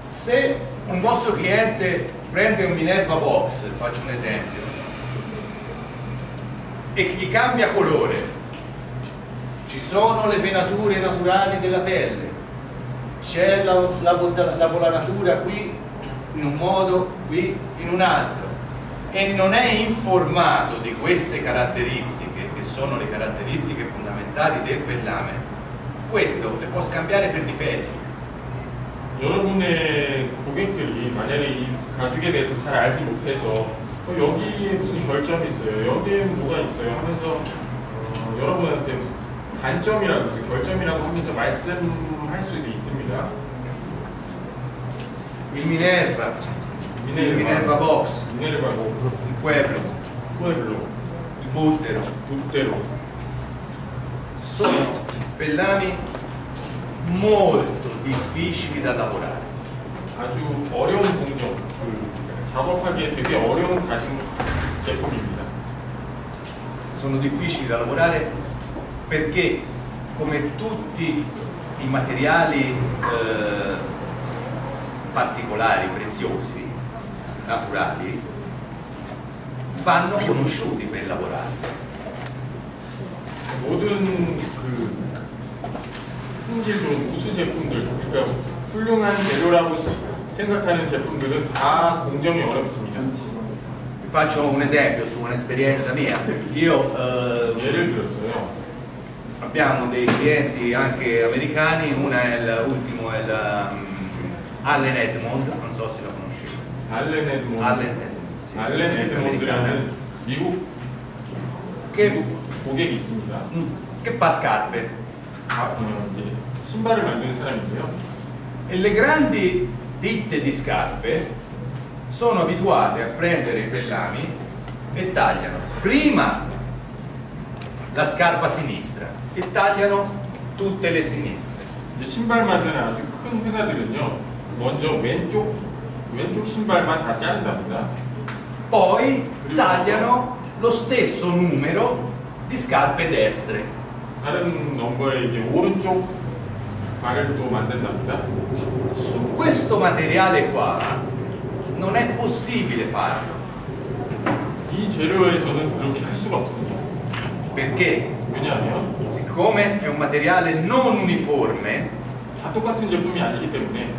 Se un vostro cliente prende un Minerva Box, faccio un esempio, e gli cambia colore, ci sono le venature naturali della pelle, c'è la volanatura qui in un modo, qui in un altro, e non è informato di queste caratteristiche, che sono le caratteristiche fondamentali del pellame, questo le può scambiare per difetti. 여러분의 고객들이 만약에 이 가죽에 대해서 잘 알지 못해서 여기에 무슨 결점이 있어요, 여기에 뭐가 있어요 하면서 여러분한테 단점이라고 해서 결점이라고 하면서 말씀할 수도 있습니다. Il Minerva, il Minerva Box, Minerva Box, il Pueblo, il Buttero, sono pellami molto difficili da lavorare. 아주 어려운 공정, 작업하기에 되게 어려운 가죽 제품입니다. Sono difficili da lavorare perché, come tutti i materiali particolari, preziosi, naturali, vanno conosciuti per lavorare. 모든 품질 좋은 우수 제품들, 그러니까 훌륭한 재료라고 생각하는 제품들은 다 공정이 어렵습니다. Vi faccio un esempio su un'esperienza mia. Io 예를 들었어요. abbiamo dei clienti anche americani, una è l'ultimo, è Allen Edmond, non so se lo conoscete. 알렌 에드몬드. 알렌 에드몬드라는 미국 고객이 있습니다. che fa scarpe. 이제 신발을 만드는 사람인데요. E le grandi ditte di scarpe sono abituate a prendere i pellami e tagliano prima la scarpa sinistra e tagliano tutte le sinistre. 이제 신발 만드는 아주 큰 회사들은요, 먼저 왼쪽 신발만 다 자른답니다. Poi tagliano lo stesso numero di scarpe destre. 다른 넘버에 이제 오른쪽 발을 또 만든답니다. Su questo materiale qua non è possibile farlo. 이 재료에서는 그렇게 할 수가 없습니다. Perché? 왜냐하면 Siccome è un materiale non uniforme, 다 똑같은 제품이 아니기 때문에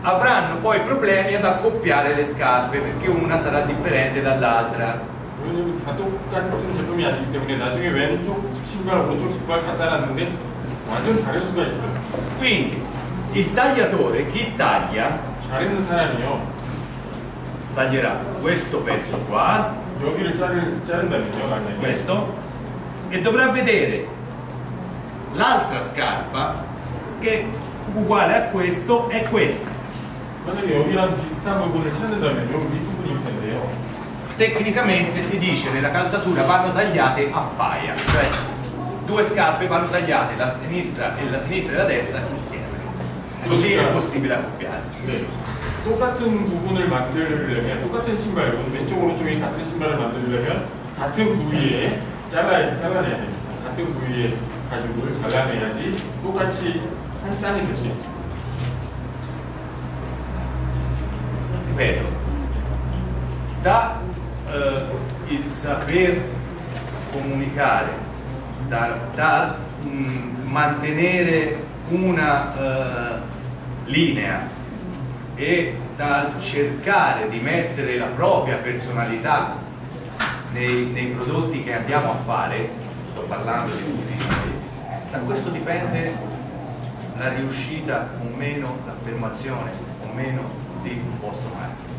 avranno poi problemi ad accoppiare le scarpe perché una sarà differente dall'altra. 왜냐면 다 똑같은 제품이 아니기 때문에 나중에 왼쪽 신발, 오른쪽 신발 갖다 놨는데 완전 다를 수가 있어요. Quindi il tagliatore, chi taglia, 자르는 사람이요, taglierà questo pezzo qua, 여기를 자른다면요, 만약에 questo, e dovrà vedere l'altra scarpa che uguale a questo è questa. 만약에 여기랑 비슷한 부분을 찾는다면 여기 윗부분일 텐데요. Tecnicamente si dice nella calzatura vanno tagliate a paia, cioè due scarpe vanno tagliate, la sinistra e la destra insieme. Così è possibile accoppiare. 네. 똑같은 부분을 만들려면, 똑같은 신발, 왼쪽 오른쪽이 같은 신발을 만들려면 같은 부위에 잘라내야 됩니다. 같은 부위의 가죽을 잘라내야지 똑같이 한 쌍이 될 수 있습니다. Ripeto, da il saper comunicare, da mantenere una linea e dal cercare di mettere la propria personalità nei prodotti che andiamo a fare, sto parlando di tutti noi, da questo dipende la riuscita o meno, l'affermazione o meno di un vostro marchio.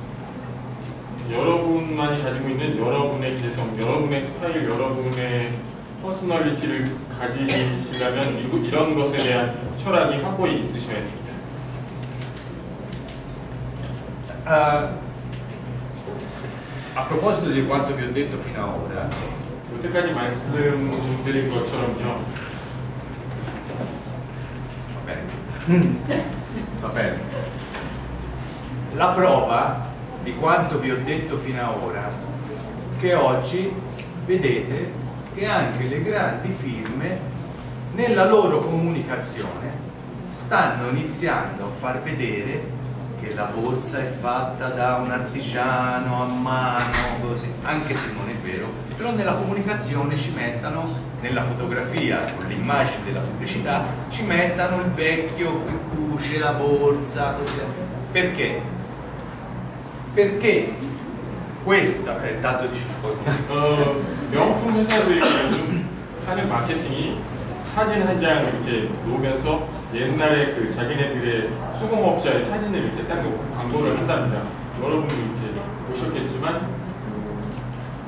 여러분만이 가지고 있는 여러분의 개성, 여러분의 스타일, 여러분의 퍼스널리티를 가지시려면 이런 것에 대한 철학이 확고히 있으셔야 됩니다. A proposito di quanto vi ho detto fino ad ora, 여태까지 말씀드린 것처럼요. va bene. La prova di quanto vi ho detto fino ad ora, che oggi vedete che anche le grandi firme nella loro comunicazione stanno iniziando a far vedere che la borsa è fatta da un artigiano a mano, così, anche se non è vero, però nella comunicazione ci mettano, nella fotografia, con l'immagine della pubblicità, ci mettano il vecchio che cuce la borsa, così. Perché? Perché questa è il dato di 명품 회사들이 요즘 하는 마케팅이 사진 한 장 이렇게 놓으면서 옛날에 그 자기네들의 수공업자의 사진을 이렇게 딱 놓고 광고를 한답니다. 여러분도 이렇게 보셨겠지만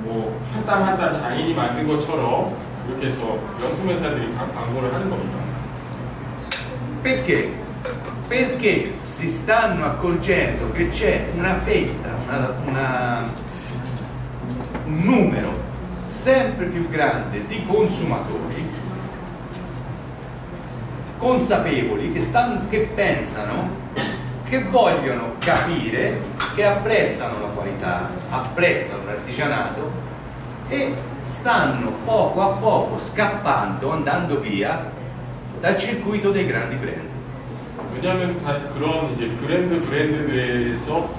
뭐 한 땀 한 땀 장인이 만든 것처럼 이렇게 해서 명품 회사들이 다 광고를 하는 겁니다. Perché? Perché si stanno accorgendo che c'è una fetta, un numero sempre più grande di consumatori consapevoli che pensano, che vogliono capire, che apprezzano la qualità, apprezzano l'artigianato e stanno poco a poco scappando, andando via dal circuito dei grandi brand. 왜냐하면 다 그런 이제 브랜드들에서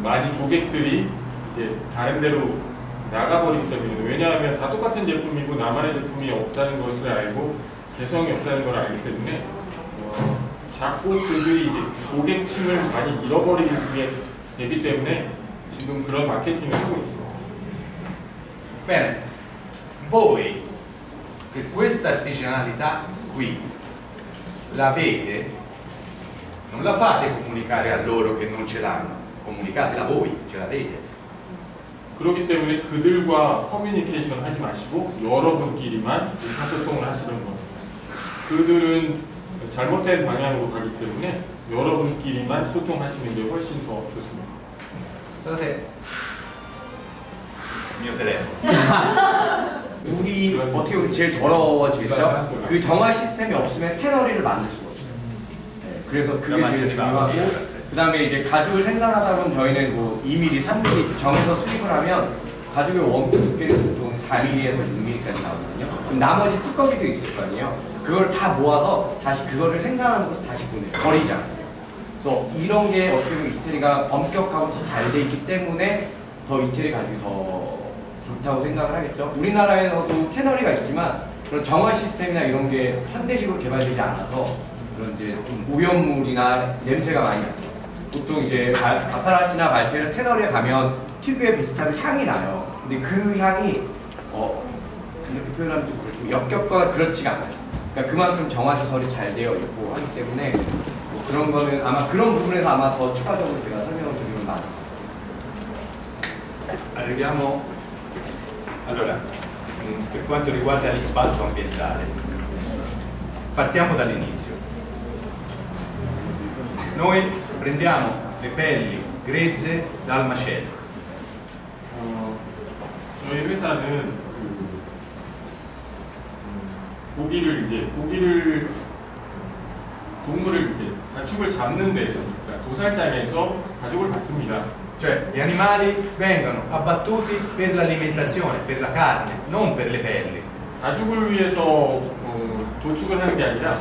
많이 고객들이 이제 다른 데로 나가버리기 때문에, 왜냐하면 다 똑같은 제품이고 나만의 제품이 없다는 것을 알고 개성이 없다는 걸 알기 때문에 자꾸 그들이 이제 고객층을 많이 잃어버리게 되기 때문에 지금 그런 마케팅을 하고 있어요. Bene, voi che questa artigianalità qui l'avete, non la fate comunicare a loro che non ce l'hanno, comunicatela voi, ce l'avete. 그렇기 때문에 그들과 커뮤니케이션 하지 마시고 여러분끼리만 의사소통을 하시는 거예요. 그들은 잘못된 방향으로 가기 때문에 여러분끼리만 소통하시는 게 훨씬 더 좋습니다. Guardate il mio telefono. 우리 어떻게 보면 제일 더러워지죠? 그 정화 시스템이 없으면 테너리를 만들 수가 없어요. 네, 그래서 그게 제일 중요하고, 그 다음에 이제 가죽을 생산하다 보면 저희는 뭐 2mm, 3mm 정해서 수입을 하면 가죽의 원가 두께는 보통 4mm에서 6mm까지 나오거든요. 그럼 나머지 뚜껑이도 있을 거 아니에요. 그걸 다 모아서 다시 그거를 생산하는 것도 다시 버리잖아요. 그래서 이런 게 어떻게 보면 이태리가 엄격하고 더 잘 돼 있기 때문에 더 이태리 가죽이 더 좋다고 생각을 하겠죠. 우리나라에서도 테너리가 있지만 그런 정화 시스템이나 이런 게 현대식으로 개발되지 않아서 그런 이제 좀 오염물이나 냄새가 많이 나요. 보통 이제 바타라시나 발테르 테너리에 가면 특유의 비슷한 향이 나요. 근데 그 향이 이렇게 표현하면 좀 그렇고 역겹거나 그렇지가 않아요. 그러니까 그만큼 정화 시설이 잘 되어 있고 하기 때문에 뭐 그런 거는 아마 그런 부분에서 아마 더 추가적으로 제가 설명을 드리면 많을 것 같아요. Arriviamo allora per quanto riguarda l'impatto ambientale, partiamo dall'inizio. Noi prendiamo le pelli grezze dal macello. 저희 회사는 고기를 동물을 이렇게 가축을 잡는 데에서, 그러니까 도살장에서 가죽을 받습니다. Cioè gli animali vengono abbattuti per l'alimentazione, per la carne, non per le pelli. 가죽을 위해서 도축을 하는 게 아니라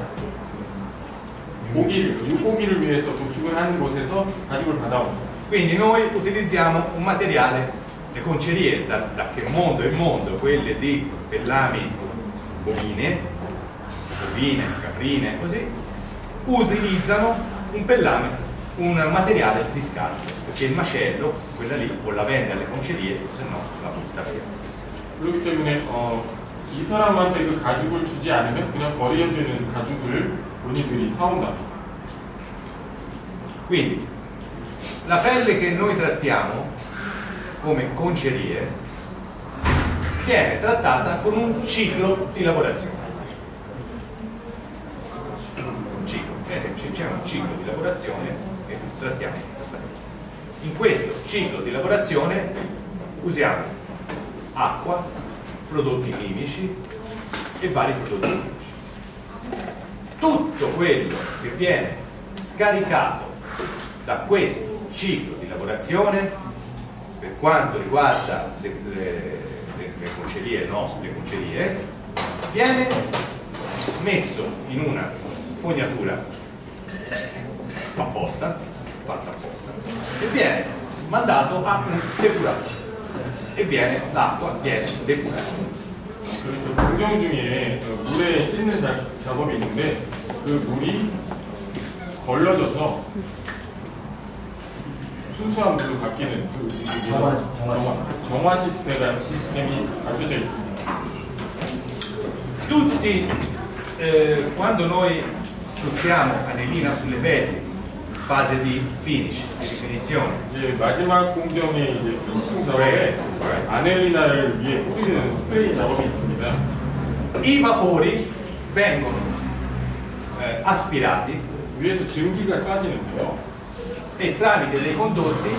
육고기를 위해서 도축을 하는 곳에서 가죽을 받아옵니다. Quindi noi utilizziamo un materiale, le concerie da che mondo è mondo, quelle di pellami bovine, caprine, così, utilizzano un pellame, un materiale di scarto, perché il macello, quella lì, o la vende alle concerie o se no la butta via. 그렇기 때문에 이 사람한테 그 가죽을 주지 않으면 그냥 버려지는 가죽을 본인들이 사온다. Quindi la pelle che noi trattiamo come concerie viene trattata con un ciclo di lavorazione. C'è un ciclo di lavorazione che trattiamo. In questo ciclo di lavorazione usiamo acqua, prodotti chimici e vari prodotti chimici. Tutto quello che viene scaricato da questo ciclo di lavorazione, per quanto riguarda le concerie, nostre concerie, viene messo in una fognatura apposta, fatta apposta, e viene mandato a un depuratore e l'acqua viene depurata. 그리고 공정 중에 물에 씻는 작업이 있는데 그 물이 걸러져서 순수한 물로 바뀌는 그 정화 시스템이 갖춰져 있습니다. Tutti, quando noi spruzziamo anelina sulle pelle, fase di finish, di definizione, 이제 마지막 공정의 이제 피니싱 작업에 아넬리나를 위에 뿌리는 스프레이 작업이 있습니다. i vapori vengono aspirati 위에서 증기가 쏴지는데요. e tramite dei condotti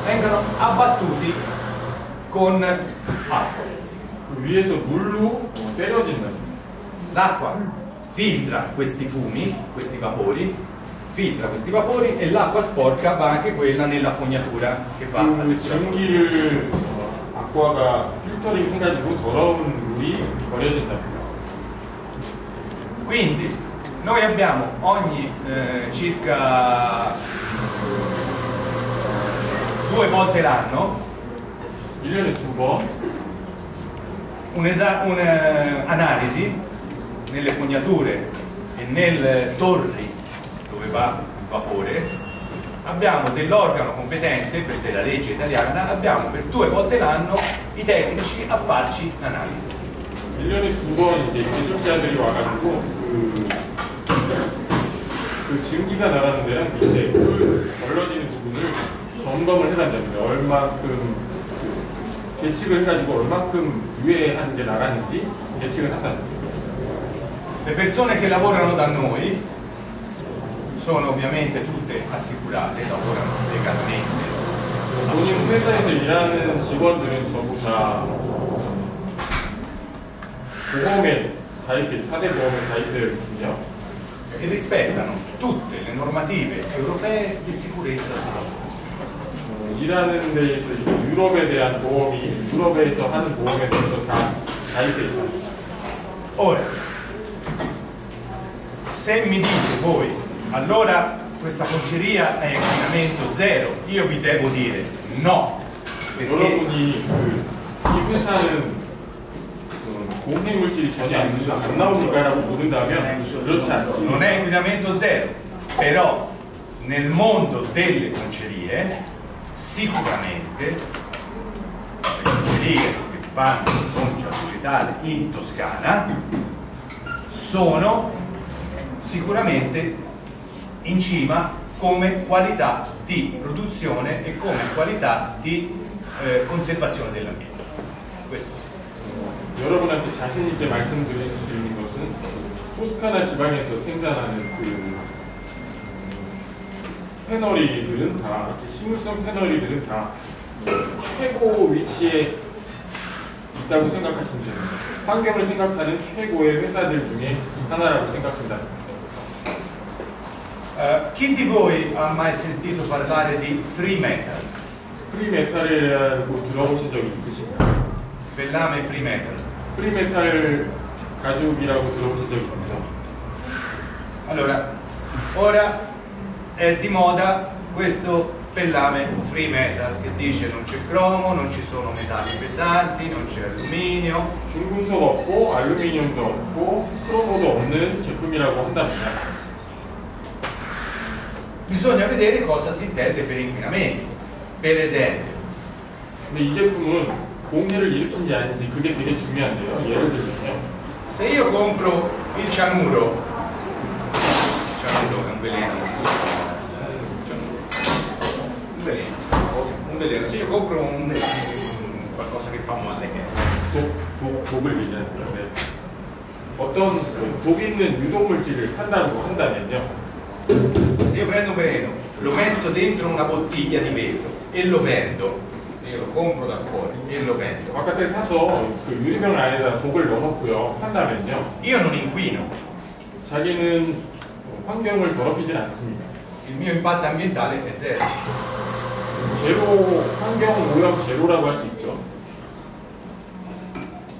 vengono abbattuti con acqua. 그 위에서 물로 때려진다. L'acqua filtra questi fumi, questi vapori, e l'acqua sporca va anche quella nella fognatura che va 그 al 증기를 아쿠아가 필터링 해가지고 더러운 물이 버려진답니다. Quindi noi abbiamo ogni circa 2 volte l'anno 1년에 2번 un'analisi nelle fognature e nel torri dove va il vapore. Abbiamo dell'organo competente, per la legge italiana, abbiamo per 2 volte l'anno i tecnici a farci l'analisi. 1년에 2번 이제 기술자들이 와가지고 그 증기가 나가는 데랑 밑에 물 걸러지는 부분을 점검을 해간답니다. 얼마큼 계측을 해가지고 얼마큼 위에 하는 게 나가는지 계측을 한답니다. Le persone che lavorano da noi sono ovviamente tutte assicurate, lavorano legalmente. 본인 회사에서 일하는 직원들은 전부 다 보험에 가입돼, 4대 보험에 가입되어 있으며 E rispettano tutte le normative europee di sicurezza sul lavoro. 일하는 데에서 유럽에 대한 보험이 유럽에서 하는 보험에 대해서 다 가입되어 있습니다. Ora, se mi dite voi, allora questa conceria è inquinamento zero, io vi devo dire no, perché 여러분이 이 회사는 공해 물질이 전혀 안 나오니까 라고 묻는다면 그렇지 않습니다. non è inquinamento zero, però nel mondo delle concerie sicuramente le concerie che fanno foncia vegetale in Toscana sono sicuramente in cima come qualità di produzione e come qualità di conservazione dell'ambiente. Questo. 여러분한테 자신 있게 말씀드릴 수 있는 것은 토스카나 지방에서 생산하는 그 패널이들은 다 식물성 패널이들은 다 최고 위치에 있다고 생각하시면 됩니다. 환경을 생각하는 최고의 회사들 중에 하나라고 생각한다. Chi di voi ha mai sentito parlare di free metal? 프리메탈이라고 들어보신 적이 있으신가요? Pellame free metal. 프리메탈 가죽이라고 들어보신 적이 있나요? Allora, ora è di moda questo pellame free metal che dice non c'è cromo, non ci sono metalli pesanti, non c'è alluminio. 중금속 없고 알루미늄도 없고 크로모도 없는 제품이라고 한답니다. Bisogna vedere cosa si intende per inquinamento. Per esempio, 근데 이 제품은 공해를 일으킨지 아닌지 그게 되게 중요한데요. 예를 들면요. se io compro il cianuro è un veleno, un veleno, se io compro qualcosa che fa male, 독을 얘기하는데 어떤 독 있는 유독물질을 산다고 한다면요. se io prendo un veleno, lo metto dentro una bottiglia di vetro e lo vendo io lo compro da fuori e lo vendo. 바깥에 사서 그 유리병 안에다 독을 넣어놓고요. 판다면요. Io non inquino, 자기는 환경을 더럽히진 않습니다. il mio impatto ambientale è zero. 제로, 환경 오염 제로라고 할 수 있죠.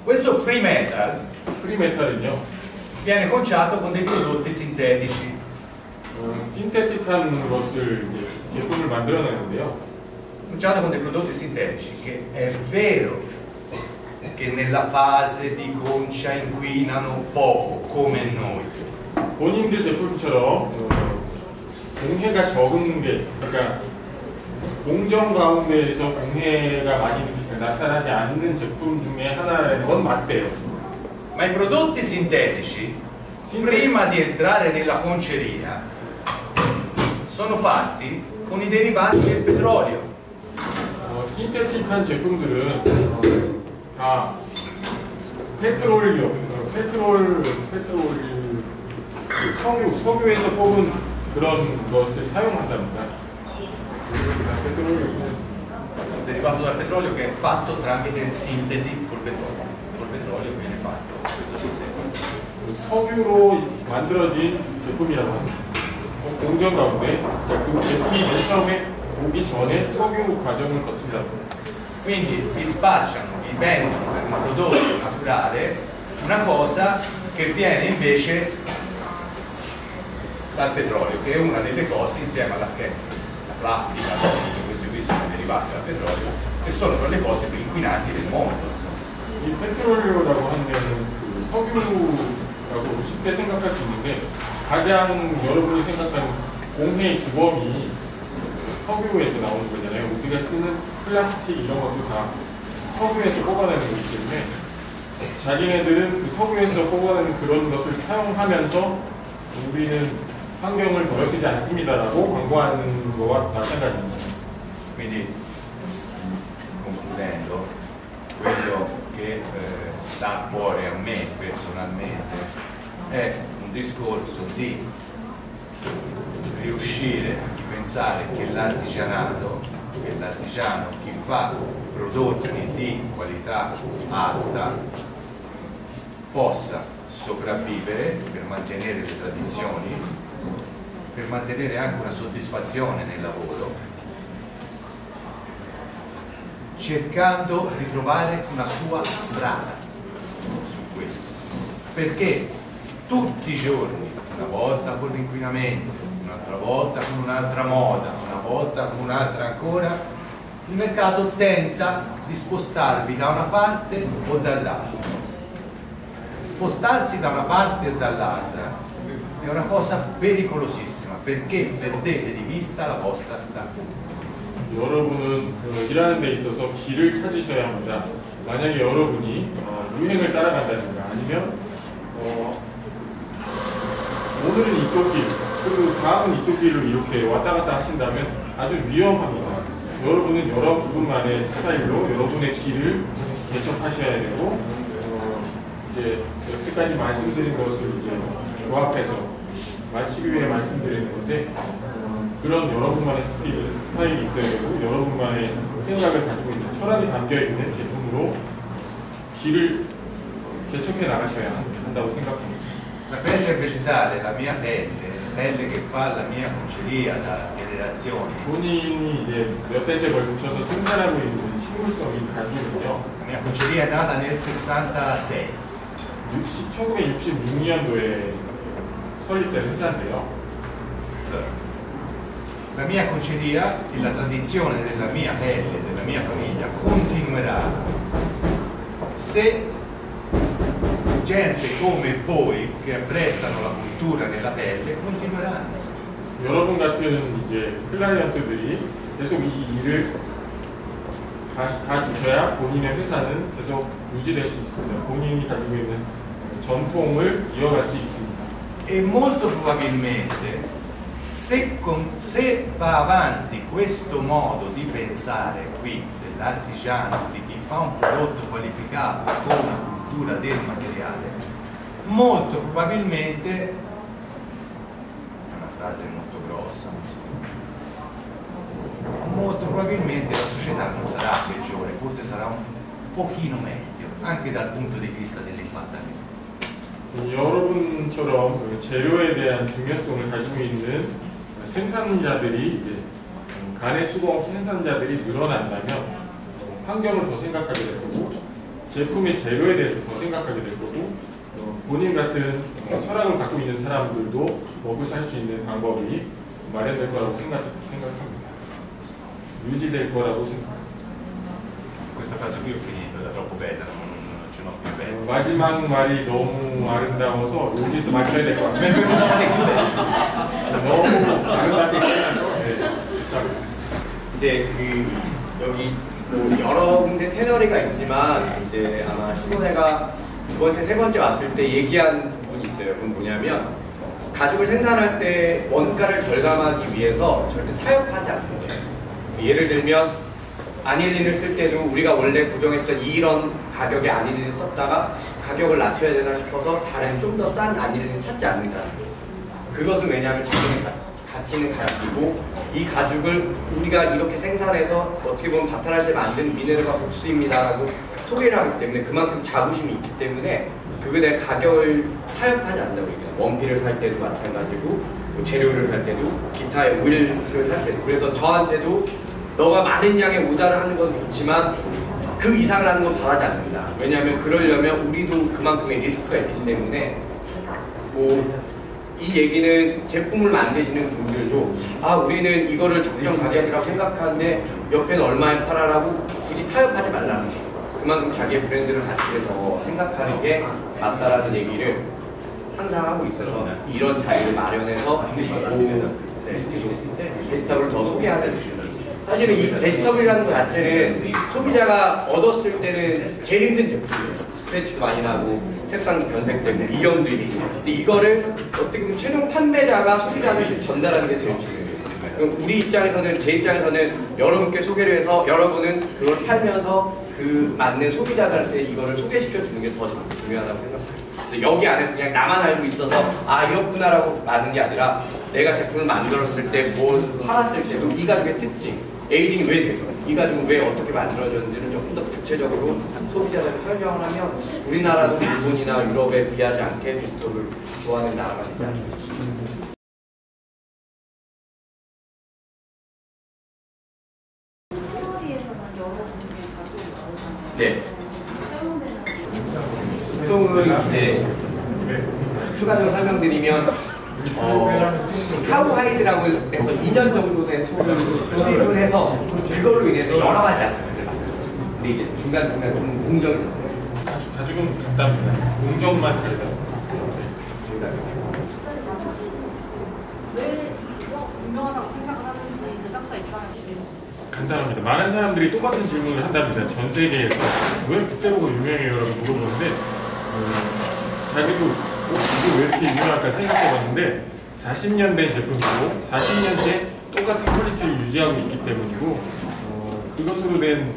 Questo free metal 프리메탈은요. viene conciato con dei prodotti sintetici. 신테틱한 것을 이제 제품을 만들어내는데요. Conciato con dei prodotti sintetici, che è vero che nella fase di concia inquinano poco, come noi. 본인들 제품처럼 공해가 적은 게, 그러니까 공정 가운데에서 공해가 많이 나타나지 않는 제품 중에 하나라는 건 맞대요. Ma i prodotti sintetici, prima di entrare nella conceria, sono fatti con i derivati del petrolio. 신테틱한 제품들은 다 석유에서 뽑은 그런 것을 사용한답니다. Derivato dal petrolio che è fatto tramite sintesi col petrolio. Col petrolio viene fatto questo sintetico. 석유로 만들어진 제품이라고 합니다. 공정 가운데 그 제품이 맨 처음에 오기 전에 석유 과정을 거친다고. Quindi vi spacciano, vi vendono per un prodotto naturale una cosa che viene invece dal petrolio, che è una delle cose insieme alla plastica, questi qui sono derivati dal petrolio, che sono tra le cose più inquinanti del mondo. 이 페트롤리오라고 하는 데는 그 석유라고 쉽게 생각할 수 있는데 가장 여러분이 생각하는 공해의 주범이 석유에서 나오는 거잖아요. 우리가 쓰는 플라스틱 이런 것도 다 석유에서 뽑아내는 거기 때문에 자기네들은 그 석유에서 뽑아내는 그런 것을 사용하면서 우리는 환경을 더럽히지 않습니다라고 광고하는 거와 마찬가지입니다. Quindi, concludendo, quello che sta a cuore a me personalmente è un discorso di riuscire a pensare che l'artigianato, che l'artigiano, chi fa prodotti di qualità alta, possa sopravvivere per mantenere le tradizioni, per mantenere anche una soddisfazione nel lavoro, cercando di trovare una sua strada su questo, perché tutti i giorni, una volta con l'inquinamento, un'altra volta con un'altra moda, una volta con un'altra ancora, il mercato tenta di spostarvi da una parte o dall'altra. Spostarsi da una parte o dall'altra è una cosa pericolosissima, perché perdete di vista la vostra strada. 여러분은 일하는 데 있어서 길을 찾으셔야 합니다. 만약에 여러분이 유행을 따라간다든가 아니면 오늘은 이쪽 길, 그리고 다음은 이쪽 길로 이렇게 왔다 갔다 하신다면 아주 위험합니다. 여러분은 여러분만의 스타일로 여러분의 길을 개척하셔야 되고 이제 여태까지 말씀드린 것을 이제 조합해서 마치기 위해 말씀드리는 건데 그런 여러분만의 스타일이 있어야 되고 여러분만의 생각을 가지고 있는 철학이 담겨있는 제품으로 길을 개척해 나가셔야 한다고 생각합니다. La pelle vegetale, la mia pelle che fa la mia conceria da generazioni. 본인이 이제 몇 대째 걸 붙여서 생산하고 있는 식물성인 가죽은요. La mia conceria è nata nel 66. 1966년도에 설립된 회사인데요. La mia conceria e la tradizione della mia pelle, della mia famiglia continuerà se gente come voi che apprezzano la cultura nella pelle continueranno. 여러분 같은 이제 클라이언트들이 계속 이 일을 가주셔야 본인의 회사는 계속 유지될 수 있습니다. 본인이 가지고 있는 전통을 이어갈 수 있습니다. E molto probabilmente se va avanti questo modo di pensare qui dell'artigiano, di chi fa un prodotto qualificato con una cultura del materiale, molto probabilmente, è una frase molto grossa, molto probabilmente la società non sarà peggiore, forse sarà un pochino meglio, anche dal punto di vista dell'impattamento. 여러분처럼 그 재료에 대한 중요성을 가지고 있는 생산자들이 이제 간의 수공업 생산자들이 늘어난다면 환경을 더 생각하게 될 거고 제품의 재료에 대해서 더 생각하게 될 거고 본인 같은 철학을 갖고 있는 사람들도 먹고 살 수 있는 방법이 마련될 거라고 생각합니다. 유지될 거라고 생각합니다. Questa frase qui ho finito, era troppo bella, non ce n'ho più bella. 마지막 말이 너무 아름다워서 여기서 맞춰야 될 것 같아요. 너무 아름답게 끝나서. 이제 그 여기 뭐 여러 군데 테너리가 있지만 이제 아마 시모네가 두 번째, 세 번째 왔을 때 얘기한 부분이 있어요. 그건 뭐냐면 가죽을 생산할 때 원가를 절감하기 위해서 절대 타협하지 않는 거예요. 예를 들면 아닐린을 쓸 때도 우리가 원래 고정했던 이런 가격의 아닐린을 썼다가 가격을 낮춰야 되나 싶어서 다른 좀 더 싼 아닐린을 찾지 않는다는 거예요. 그것은 왜냐하면 자기네 가치는 가격이고 이 가죽을 우리가 이렇게 생산해서 어떻게 보면 바타라시에 만든 미네랄과 복수입니다라고 소개를 하기 때문에 그만큼 자부심이 있기 때문에 그거에 대한 가격을 타협하지 않는다고 얘기해요. 원피를 살 때도 마찬가지고 뭐 재료를 살 때도 기타의 오일을 살 때도 그래서 저한테도 너가 많은 양의 오다를 하는 건 좋지만 그 이상을 하는 건 바라지 않는다. 왜냐하면 그러려면 우리도 그만큼의 리스크가 있기 때문에 뭐 이 얘기는 제품을 만드시는 분들도 아 우리는 이거를 적정 가격이라고 생각하는데 옆에는 얼마에 팔아라고 굳이 타협하지 말라는 거예요. 그만큼 자기의 브랜드를 가치를 더 생각하는 게 맞다라는 얘기를 항상 하고 있어서 이런 자리를 마련해서 베스터블을 더 소개하는 사실은 이 베스터블이라는 것 자체는 소비자가 얻었을 때는 제일 힘든 제품이에요. 스크래치도 많이 나고 색상도 변색되고 이염도 있고 근데 이거를 어떻게 보면 최종 판매자가 소비자한테 전달하는 게 제일 중요해요. 그럼 우리 입장에서는 제 입장에서는 여러분께 소개를 해서 여러분은 그걸 팔면서 그 맞는 소비자들한테 이거를 소개시켜 주는 게 더 중요하다고 생각해요. 여기 안에서 그냥 나만 알고 있어서 아 이렇구나라고 많은 게 아니라 내가 제품을 만들었을 때 뭘 팔았을 때도 이 가죽의 특징 에이징이 왜 되죠? 이 가죽은 왜 어떻게 만들어졌는지를 조금 더 구체적으로 소비자들한테 설명을 하면 우리나라도 일본이나 유럽에 비하지 않게 베스터블을 좋아하는 나라가 되지 않을까. 네. 보통은 이제 추가적으로 설명드리면 카우하이드라고 해서 2년 정도 된 소를 수입을 해서 그걸로 인해서 여러 가지 아스펙트를 만들어요. 근데 이제 중간중간 좀 공정이 가죽은 간단합니다. 공정만 다르다. 왜 이거 유명하다고 생각을 하는지 제작자 입장에서 간단합니다. 많은 사람들이 똑같은 질문을 한답니다. 전 세계에서 왜 그때보고 유명해요? 라고 물어보는데 자기도 이게 왜 이렇게 유명할까 생각해봤는데 40년 된 제품이고 40년째 똑같은 퀄리티를 유지하고 있기 때문이고 그것으로 된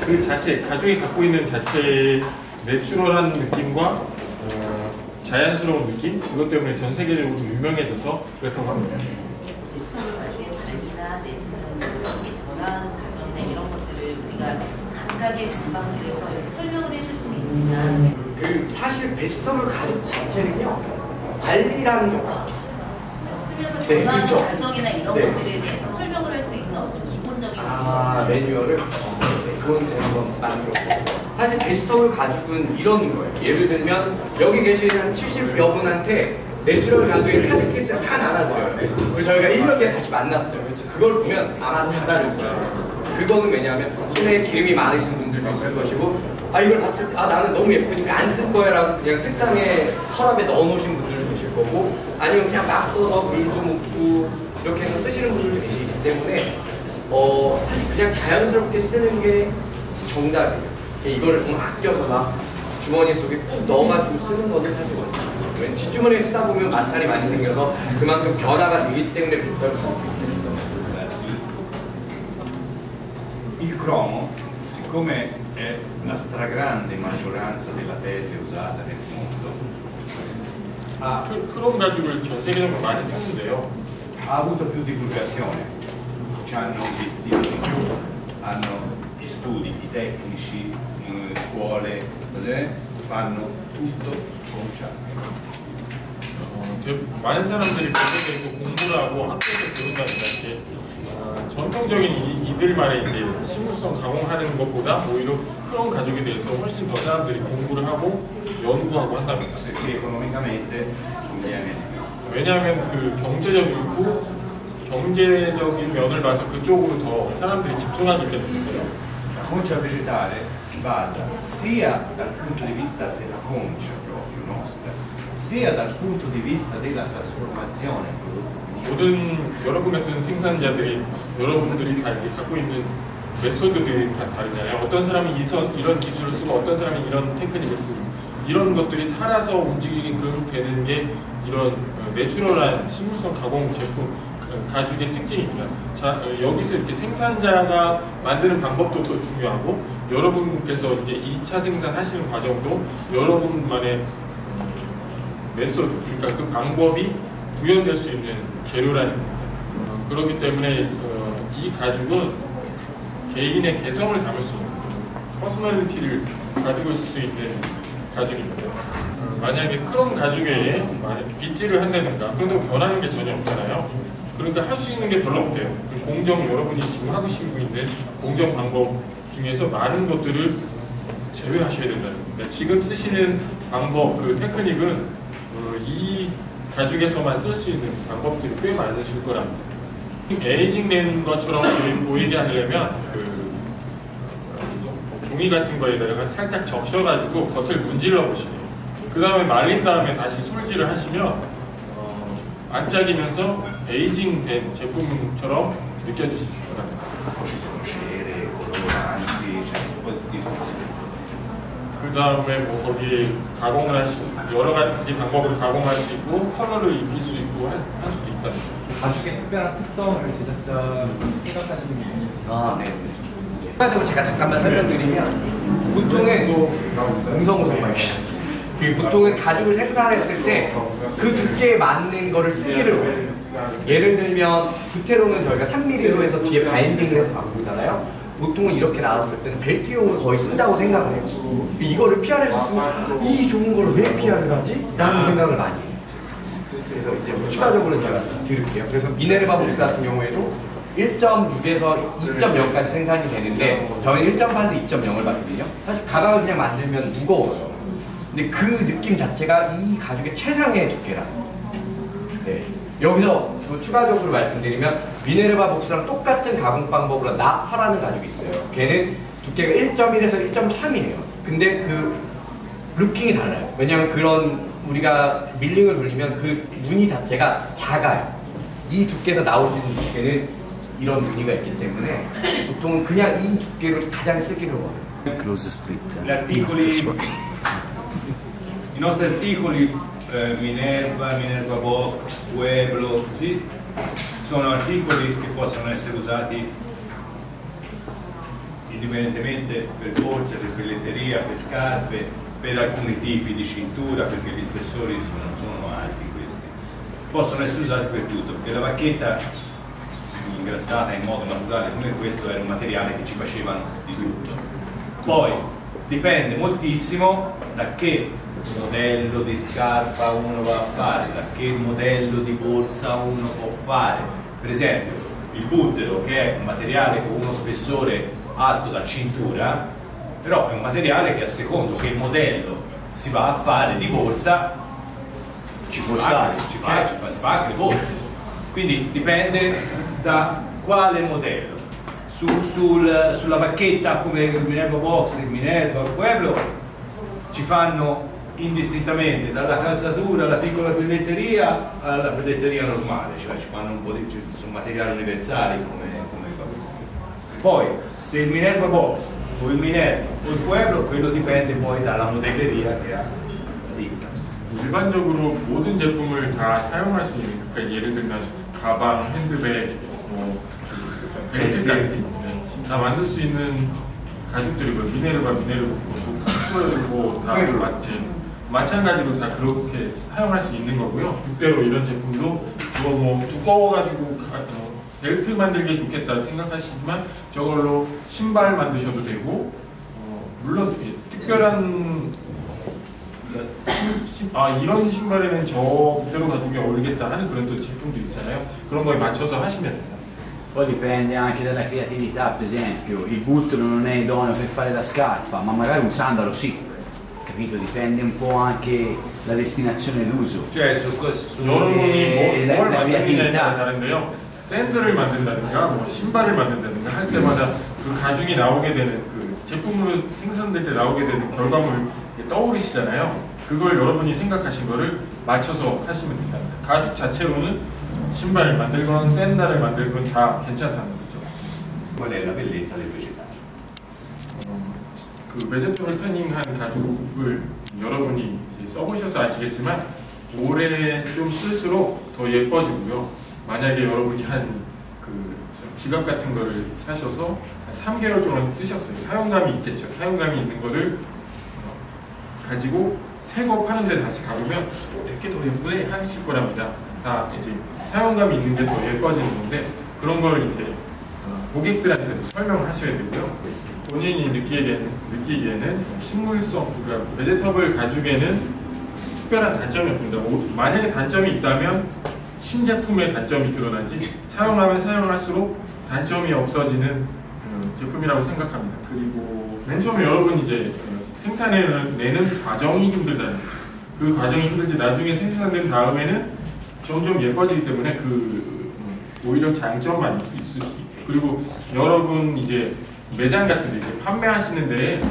그 자체, 가죽이 갖고 있는 자체의 내추럴한 느낌과 자연스러운 느낌 그것 때문에 전 세계적으로 유명해져서 그렇다고 합니다. 이런 것들을 우리가 감각의 감방들에서 설명을 해줄 수는 있지만 그 사실 베스터블 가죽 자체는요 관리라는 게 없어요. 네, 그렇죠. 과정이나 이런 네. 것들에 대해서 설명을 할 수 있는 어떤 기본적인 매뉴얼을 그건 제가 한번 만들었고 사실 베스터블 가죽은 이런 거예요. 예를 들면 여기 계시는 한 70여 분한테 내추럴 가죽의 카드 케이스를 다 나눠줘요. 그리고 저희가 1년 뒤에 다시 만났어요. 그걸 보면 아마 다 다를 거예요. 그거는 왜냐하면 손에 기름이 많으신 분들도 있을 것이고 아 이걸 봤을 때 아 나는 너무 예쁘니까 안 쓸 거야 라고 그냥 책상에 서랍에 넣어놓으신 분들도 계실 거고 아니면 그냥 막 써서 물도 묻고 이렇게 해서 쓰시는 분들도 계시기 때문에 사실 그냥 자연스럽게 쓰는 게 정답이에요. 이거를 좀 아껴서 막 주머니 속에 꾹 넣어가지고 쓰는 것도 사실 원칙이에요. 뒷주머니에 쓰다 보면 마찰이 많이 생겨서 그만큼 변화가 되기 때문에 비슷할 수 있습니다. Il cromo, siccome è la stragrande maggioranza della pelle usata nel mondo, 크롬 가죽을 전 세계적으로 많이 쓰는데요. ha avuto più divulgazione. hanno gli stili di più, hanno gli studi, i tecnici, scuole, fanno tutto conciato. 많은 사람들이 거기에 공부를 하고 학교에서 배운다는 게 전통적인 이들만의 이제 식물성 가공하는 것보다 오히려 그런 가족에 대해서 훨씬 더 사람들이 공부를 하고 연구하고 한답니다. Perché economicamente conviene. 왜냐하면 그 경제적인 면을 봐서 그쪽으로 더 사람들이 집중하기 때문이에요. La concia vegetale si basa sia dal punto di vista della concia proprio nostra, sia dal punto di vista della trasformazione del prodotto. 모든 여러분 같은 생산자들이 여러분들이 다 이제 갖고 있는 메소드들이 다 다르잖아요. 어떤 사람이 이런 기술을 쓰고 어떤 사람이 이런 테크닉을 쓰고 이런 것들이 살아서 움직이게끔 되는 게 이런 내추럴한 식물성 가공 제품 가죽의 특징입니다. 자, 여기서 이렇게 생산자가 만드는 방법도 또 중요하고 여러분께서 이제 2차 생산하시는 과정도 여러분만의 메소드, 그러니까 그 방법이 구현될 수 있는 재료라는 겁니다. 그렇기 때문에 이 가죽은 개인의 개성을 담을 수 있는 퍼스널리티를 가지고 있을 수 있는 가죽입니다. 만약에 그런 가죽에 빗질을 한다든가 그런다고 변하는 게 전혀 없잖아요. 그러니까 할 수 있는 게 별로 없대요. 공정, 여러분이 지금 하고 있는 공정 방법 중에서 많은 것들을 제외하셔야 된다는 겁니다. 지금 쓰시는 방법, 그 테크닉은 이 가죽에서만 쓸 수 있는 방법들이 꽤 많으실 거랍니다. 에이징 된 것처럼 보이게 하려면 종이 같은 거에다가 살짝 적셔가지고 겉을 문질러 보시래요. 그 다음에 말린 다음에 다시 솔질을 하시면 안짝이면서 에이징 된 제품처럼 느껴지실 겁니다. 그 다음에 뭐 거기에 가공을 할 수, 여러 가지 방법으로 가공할 수 있고 컬러를 입힐 수 있고 할 수도 있다는 거죠. 가죽의 특별한 특성을 제작자 생각하시는 게 있으세요? 네. 추가적으로 제가 잠깐만 설명드리면 보통은 보통은 가죽을 생산했을 때 그 두께에 맞는 거를 쓰기를 원해요. 예를 들면 부테로는 저희가 3mm로 해서 뒤에 바인딩을 해서 바꾸잖아요. 보통은 이렇게 나왔을 때는 벨트용을 거의 쓴다고 생각을 해요. 이거를 PR에서 쓰면 이 좋은 걸 왜 PR을 하지? 라는 생각을 많이 해요. 그래서 이제 뭐 추가적으로 제가 드릴게요. 그래서 미네르바 복스 같은 경우에도 1.6에서 2.0까지 생산이 되는데 저희는 1.8에서 2.0을 받거든요. 사실 가방을 그냥 만들면 무거워요. 근데 그 느낌 자체가 이 가죽의 최상의 두께라. 네. 여기서 추가적으로 말씀드리면 미네르바 복스랑 똑같은 가공 방법으로 나파라는 가죽이 있어요. 걔는 두께가 1.1에서 1.3이에요. 근데 그 루킹이 달라요. 왜냐하면 그런 우리가 밀링을 돌리면 그 무늬 자체가 작아요. 이 두께에서 나오는 두께는 이런 무늬가 있기 때문에 보통은 그냥 이 두께로 가장 쓰기를 원해요. Close street. I nostri articoli Minerva, Minerva Box, Pueblo, sì, sono articoli che possono essere usati indipendentemente per borse, per pelletteria, per scarpe, per alcuni tipi di cintura, perché gli spessori non sono alti questi. Possono essere usati per tutto, perché la bacchetta ingrassata in modo naturale come questo era un materiale che ci facevano di tutto. Poi dipende moltissimo da che modello di scarpa uno va a fare, da che modello di borsa uno può fare. Per esempio il buttero, che è un materiale con uno spessore alto da cintura, però è un materiale che a secondo che modello si va a fare di borsa ci fa anche le borse, quindi dipende da quale modello. Sulla bacchetta come il Minerva Box, il Minerva, il Pueblo ci fanno indistintamente dalla calzatura alla piccola pelletteria alla pelletteria normale, cioè ci fanno un po' di, sono materiali universali come poi se il Minerva Box o il Minerva o il Pueblo, quello dipende poi dalla modelleria che ha ditta. 일반적으로 모든 제품을 다 사용할 수 있는, 그러니까 예를 들면 가방, 핸드백, 뭐 벨트까지 다 만들 수 있는 가죽들이고 미네르바, 스쿠어고 다 마찬가지로 다 그렇게 사용할 수 있는 거고요. 그대로 이런 제품도 뭐 두꺼워가지고 벨트 만들기 좋겠다 생각하시지만 저걸로 신발 만드셔도 되고 물론 특별한 이런 신발에는 저 그대로 가죽이 어울리겠다 하는 그런 또 제품도 있잖아요. 그런 거에 맞춰서 하시면 됩니다. Poi dipende anche dalla creatività, per esempio il buttolo non è idoneo per fare da scarpa, ma magari un sandalo sì, capito? Dipende un po' anche la destinazione d'uso. Cioè 여러분이 뭘 la 만드느냐에 따라 creatività. 다른데요. 샌들을 만든다든가 뭐 신발을 만든다든가 할 때마다 그 가죽이 나오게 되는 그 제품으로 생산될 때 나오게 되는 결과물이 떠오르시잖아요. 그걸 여러분이 생각하신 거를 맞춰서 하시면 됩니다. 가죽 자체로는 신발을 만들건 샌들을 만들건 다 괜찮다는 거죠. Qual è la bellezza del vegetale? 그 베제터블 태닝한 가죽을 여러분이 이제 써보셔서 아시겠지만 오래 좀 쓸수록 더 예뻐지고요. 만약에 여러분이 그 지갑 같은 거를 사셔서 한 3개월 동안 쓰셨어요. 사용감이 있겠죠. 사용감이 있는 거를 가지고 새 거 파는데 다시 가보면 이렇게 더 예쁘네 하실 거랍니다. 다 이제 사용감이 있는 게 더 예뻐지는 건데 그런 걸 이제 고객들한테도 설명을 하셔야 되고요. 본인이 느끼기에는 식물성, 그러니까 베제터블 가죽에는 특별한 단점이 없습니다. 만약에 단점이 있다면 신제품의 단점이 드러나지 사용하면 사용할수록 단점이 없어지는 제품이라고 생각합니다. 그리고 맨 처음에 여러분 이제 생산해내는 과정이 힘들다는 거죠. 그 과정이 힘들지 나중에 생산된 다음에는 점점 예뻐지기 때문에 오히려 장점만 있을 수 있고 그리고 여러분 이제 매장 같은 데 이제 판매하시는 데에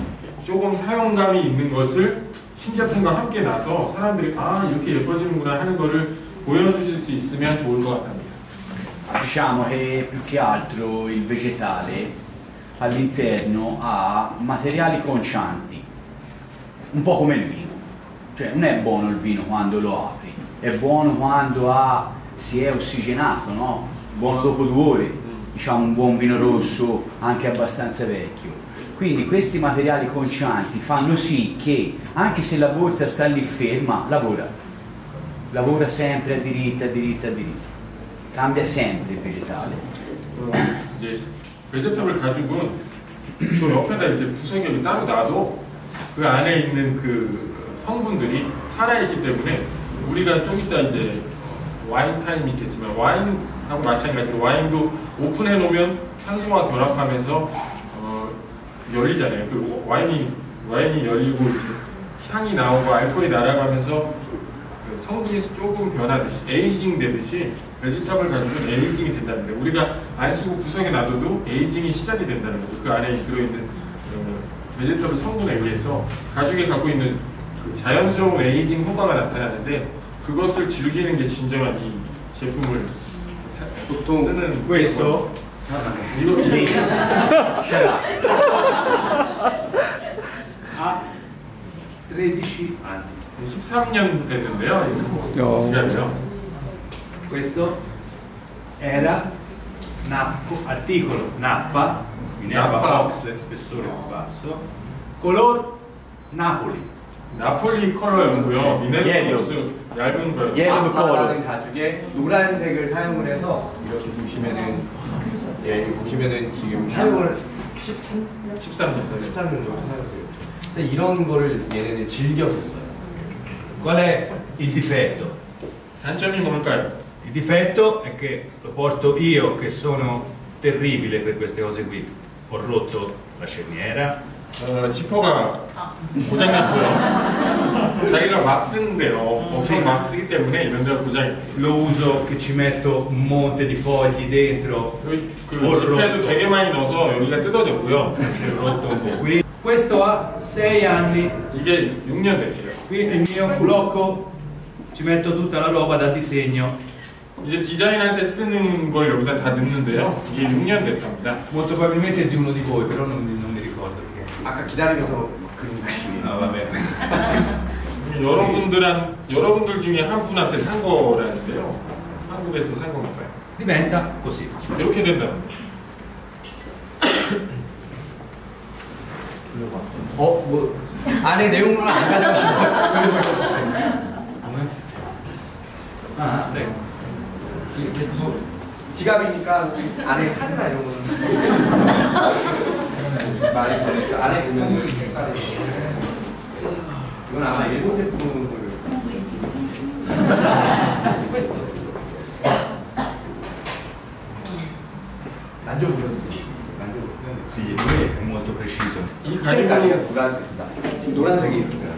조금 사용감이 있는 것을 신제품과 함께 나서 사람들이 이렇게 예뻐지는구나 하는 거를 보여주실 수 있으면 좋을 것 같답니다. Diciamo che più che altro il vegetale all'interno ha materiali concianti, un po' come il vino, cioè non è buono il vino quando lo apri, è buono quando si è ossigenato, no? Buono dopo 2 ore, diciamo un buon vino rosso anche abbastanza vecchio. Quindi questi materiali concianti fanno sì che anche se la borsa sta lì ferma, lavora sempre a diritta, cambia sempre il vegetale. 이제 베제터블 가죽은 저 옆에다 이제 부석엽이 따로 놔도 그 안에 있는 그 성분들이 살아있기 때문에 우리가 좀 이따 이제 와인 타임이 있겠지만 와인하고 마찬가지로 와인도 오픈해 놓으면 산소와 결합하면서 열리잖아요. 그 와인이 열리고 이제 향이 나오고 알코올이 날아가면서 그 성분이 조금 변하듯이 에이징 되듯이 베지터블 가죽은 에이징이 된다는데 우리가 안 쓰고 구석에 놔둬도 에이징이 시작이 된다는 거죠. 그 안에 들어있는 베지터블 성분에 의해서 가죽이 갖고 있는 그 자연스러운 에이징 효과가 나타나는데 그것을 즐기는 게 진정한 이 제품을 쓰는 questo 이거 ha 13 anni. 13년 됐는데요. 시간이요. Questo era articolo nappa, in erba Nappa. box, spessore più basso, color Napoli. 나폴리 컬러였고요. 미네랄 Yellow. 복수 얇은 거요. Yellow color. 아빠라는 가죽에 노란색을 사용을 해서 이렇게 보시면은 보시면은 지금 사용을 13년. 13년 정도 사용해요. 근데 이런 거를 얘네들 즐겨 썼어요. Qual è il difetto? 단점이 뭘까요? Il difetto è che lo porto io che sono terribile per queste cose qui. Ho rotto la cerniera. 지퍼가 고장났고요. 자기가 막 쓰는데요. 엄청 막 쓰기 때문에 이런 데가 고장이. Lo uso che ci metto un monte di fogli dentro. 그 지퍼에도 되게 많이 넣어서 여기가 뜯어졌고요. Rotto un po' qui. Questo ha 6 anni. 이게 6년 됐어요. Qui è il mio blocco, ci metto tutta la roba da disegno. 이제 디자인할 때 쓰는 걸 여기다 다 넣는데요. 이게 6년 됐답니다. Molto probabilmente è di uno di voi, però non mi ricordo perché. 아까 기다리면서 그린 그림이. Ah, vabbè. 여러분들 중에 한 분한테 산 거라는데요. 한국에서 산 건가요? Diventa così. 이렇게 된답니다. 뭐 안에 내용물을 안 가져가시면 Ah, prego. 이렇게 해서 지갑이니까 안에 카드나 이런 거는 많이 들어있죠. 안에 보면 색깔이 이건 아마 일본 제품을 만져보셨어요? Sì, lui è molto preciso. 이 색깔이가 가격으로 주간색이다. 지금 노란색이 이렇게 들어가요.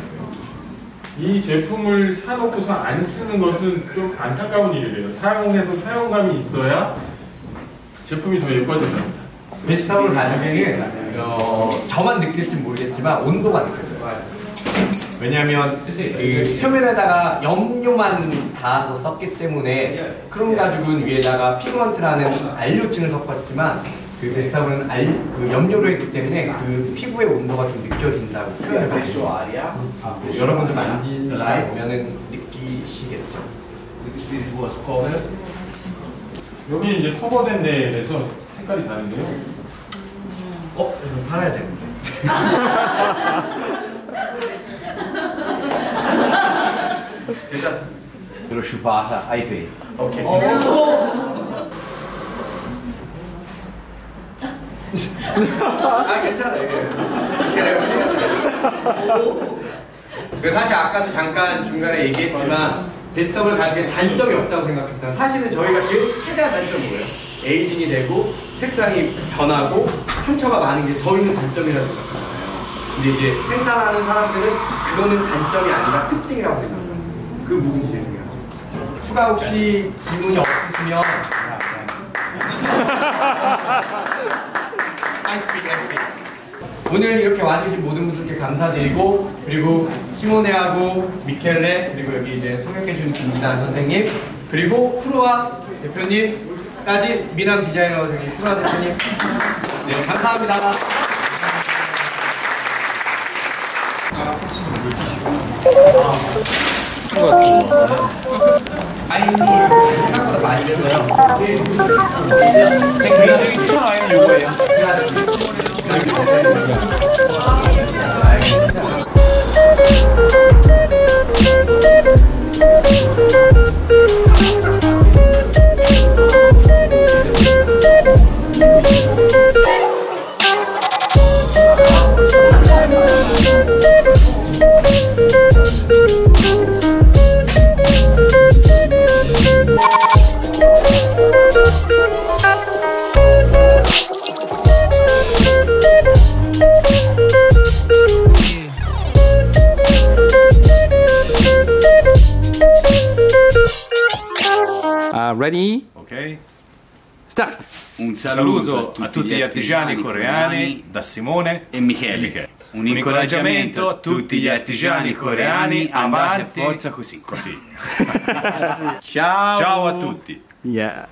이 제품을 사놓고서 안 쓰는 것은 좀 안타까운 일이래요. 사용해서 사용감이 있어야 제품이 더 예뻐진답니다. 베스타올 가죽에는 저만 느낄지 모르겠지만 온도가 느껴져요. 왜냐하면 그 표면에다가 염료만 닿아서 썼기 때문에 크롬 가죽은 위에다가 피그먼트라는 알료층을 섞었지만 그 베스타올은 그 염료로 했기 때문에 그 피부의 온도가 좀 느껴진다고 표현을 해요. 여러분들 만지다 보면은 느끼시겠죠. 여기 이제 커버된 데에 대해서 색깔이 다른데요. 이거 팔아야 되는데. 괜찮습니다. L'ho sciupata ai peli. 오케이. 아 괜찮아요. 그 사실 아까도 잠깐 중간에 얘기했지만 베스트업을 가지고 단점이 없다고 생각했다. 사실은 저희가 제일 최대한 단점이 뭐예요? 에이징이 되고 색상이 변하고 상처가 많은 게 저희는 단점이라고 생각하잖아요. 근데 이제 생산하는 사람들은 그거는 단점이 아니라 특징이라고 생각해요. 그 부분이 제일 중요하죠. 추가 혹시 질문이 없으시면 오늘 이렇게 와주신 모든 분들께 감사드리고 그리고 시모네하고 미켈레 그리고 여기 이제 통역해주신 김기단 선생님 그리고 프로아 대표님까지 미남 디자이너 저기 프로아 대표님 네 감사합니다. 생각보다 많이 됐어요. 제 개인적인 추천 아이는 요거예요. Ready? Ok? Start! Un Saluto a tutti gli artigiani coreani da Simone e Michele. Un incoraggiamento a tutti gli artigiani coreani avanti. Forza così. Così. Ciao. Ciao a tutti. Yeah.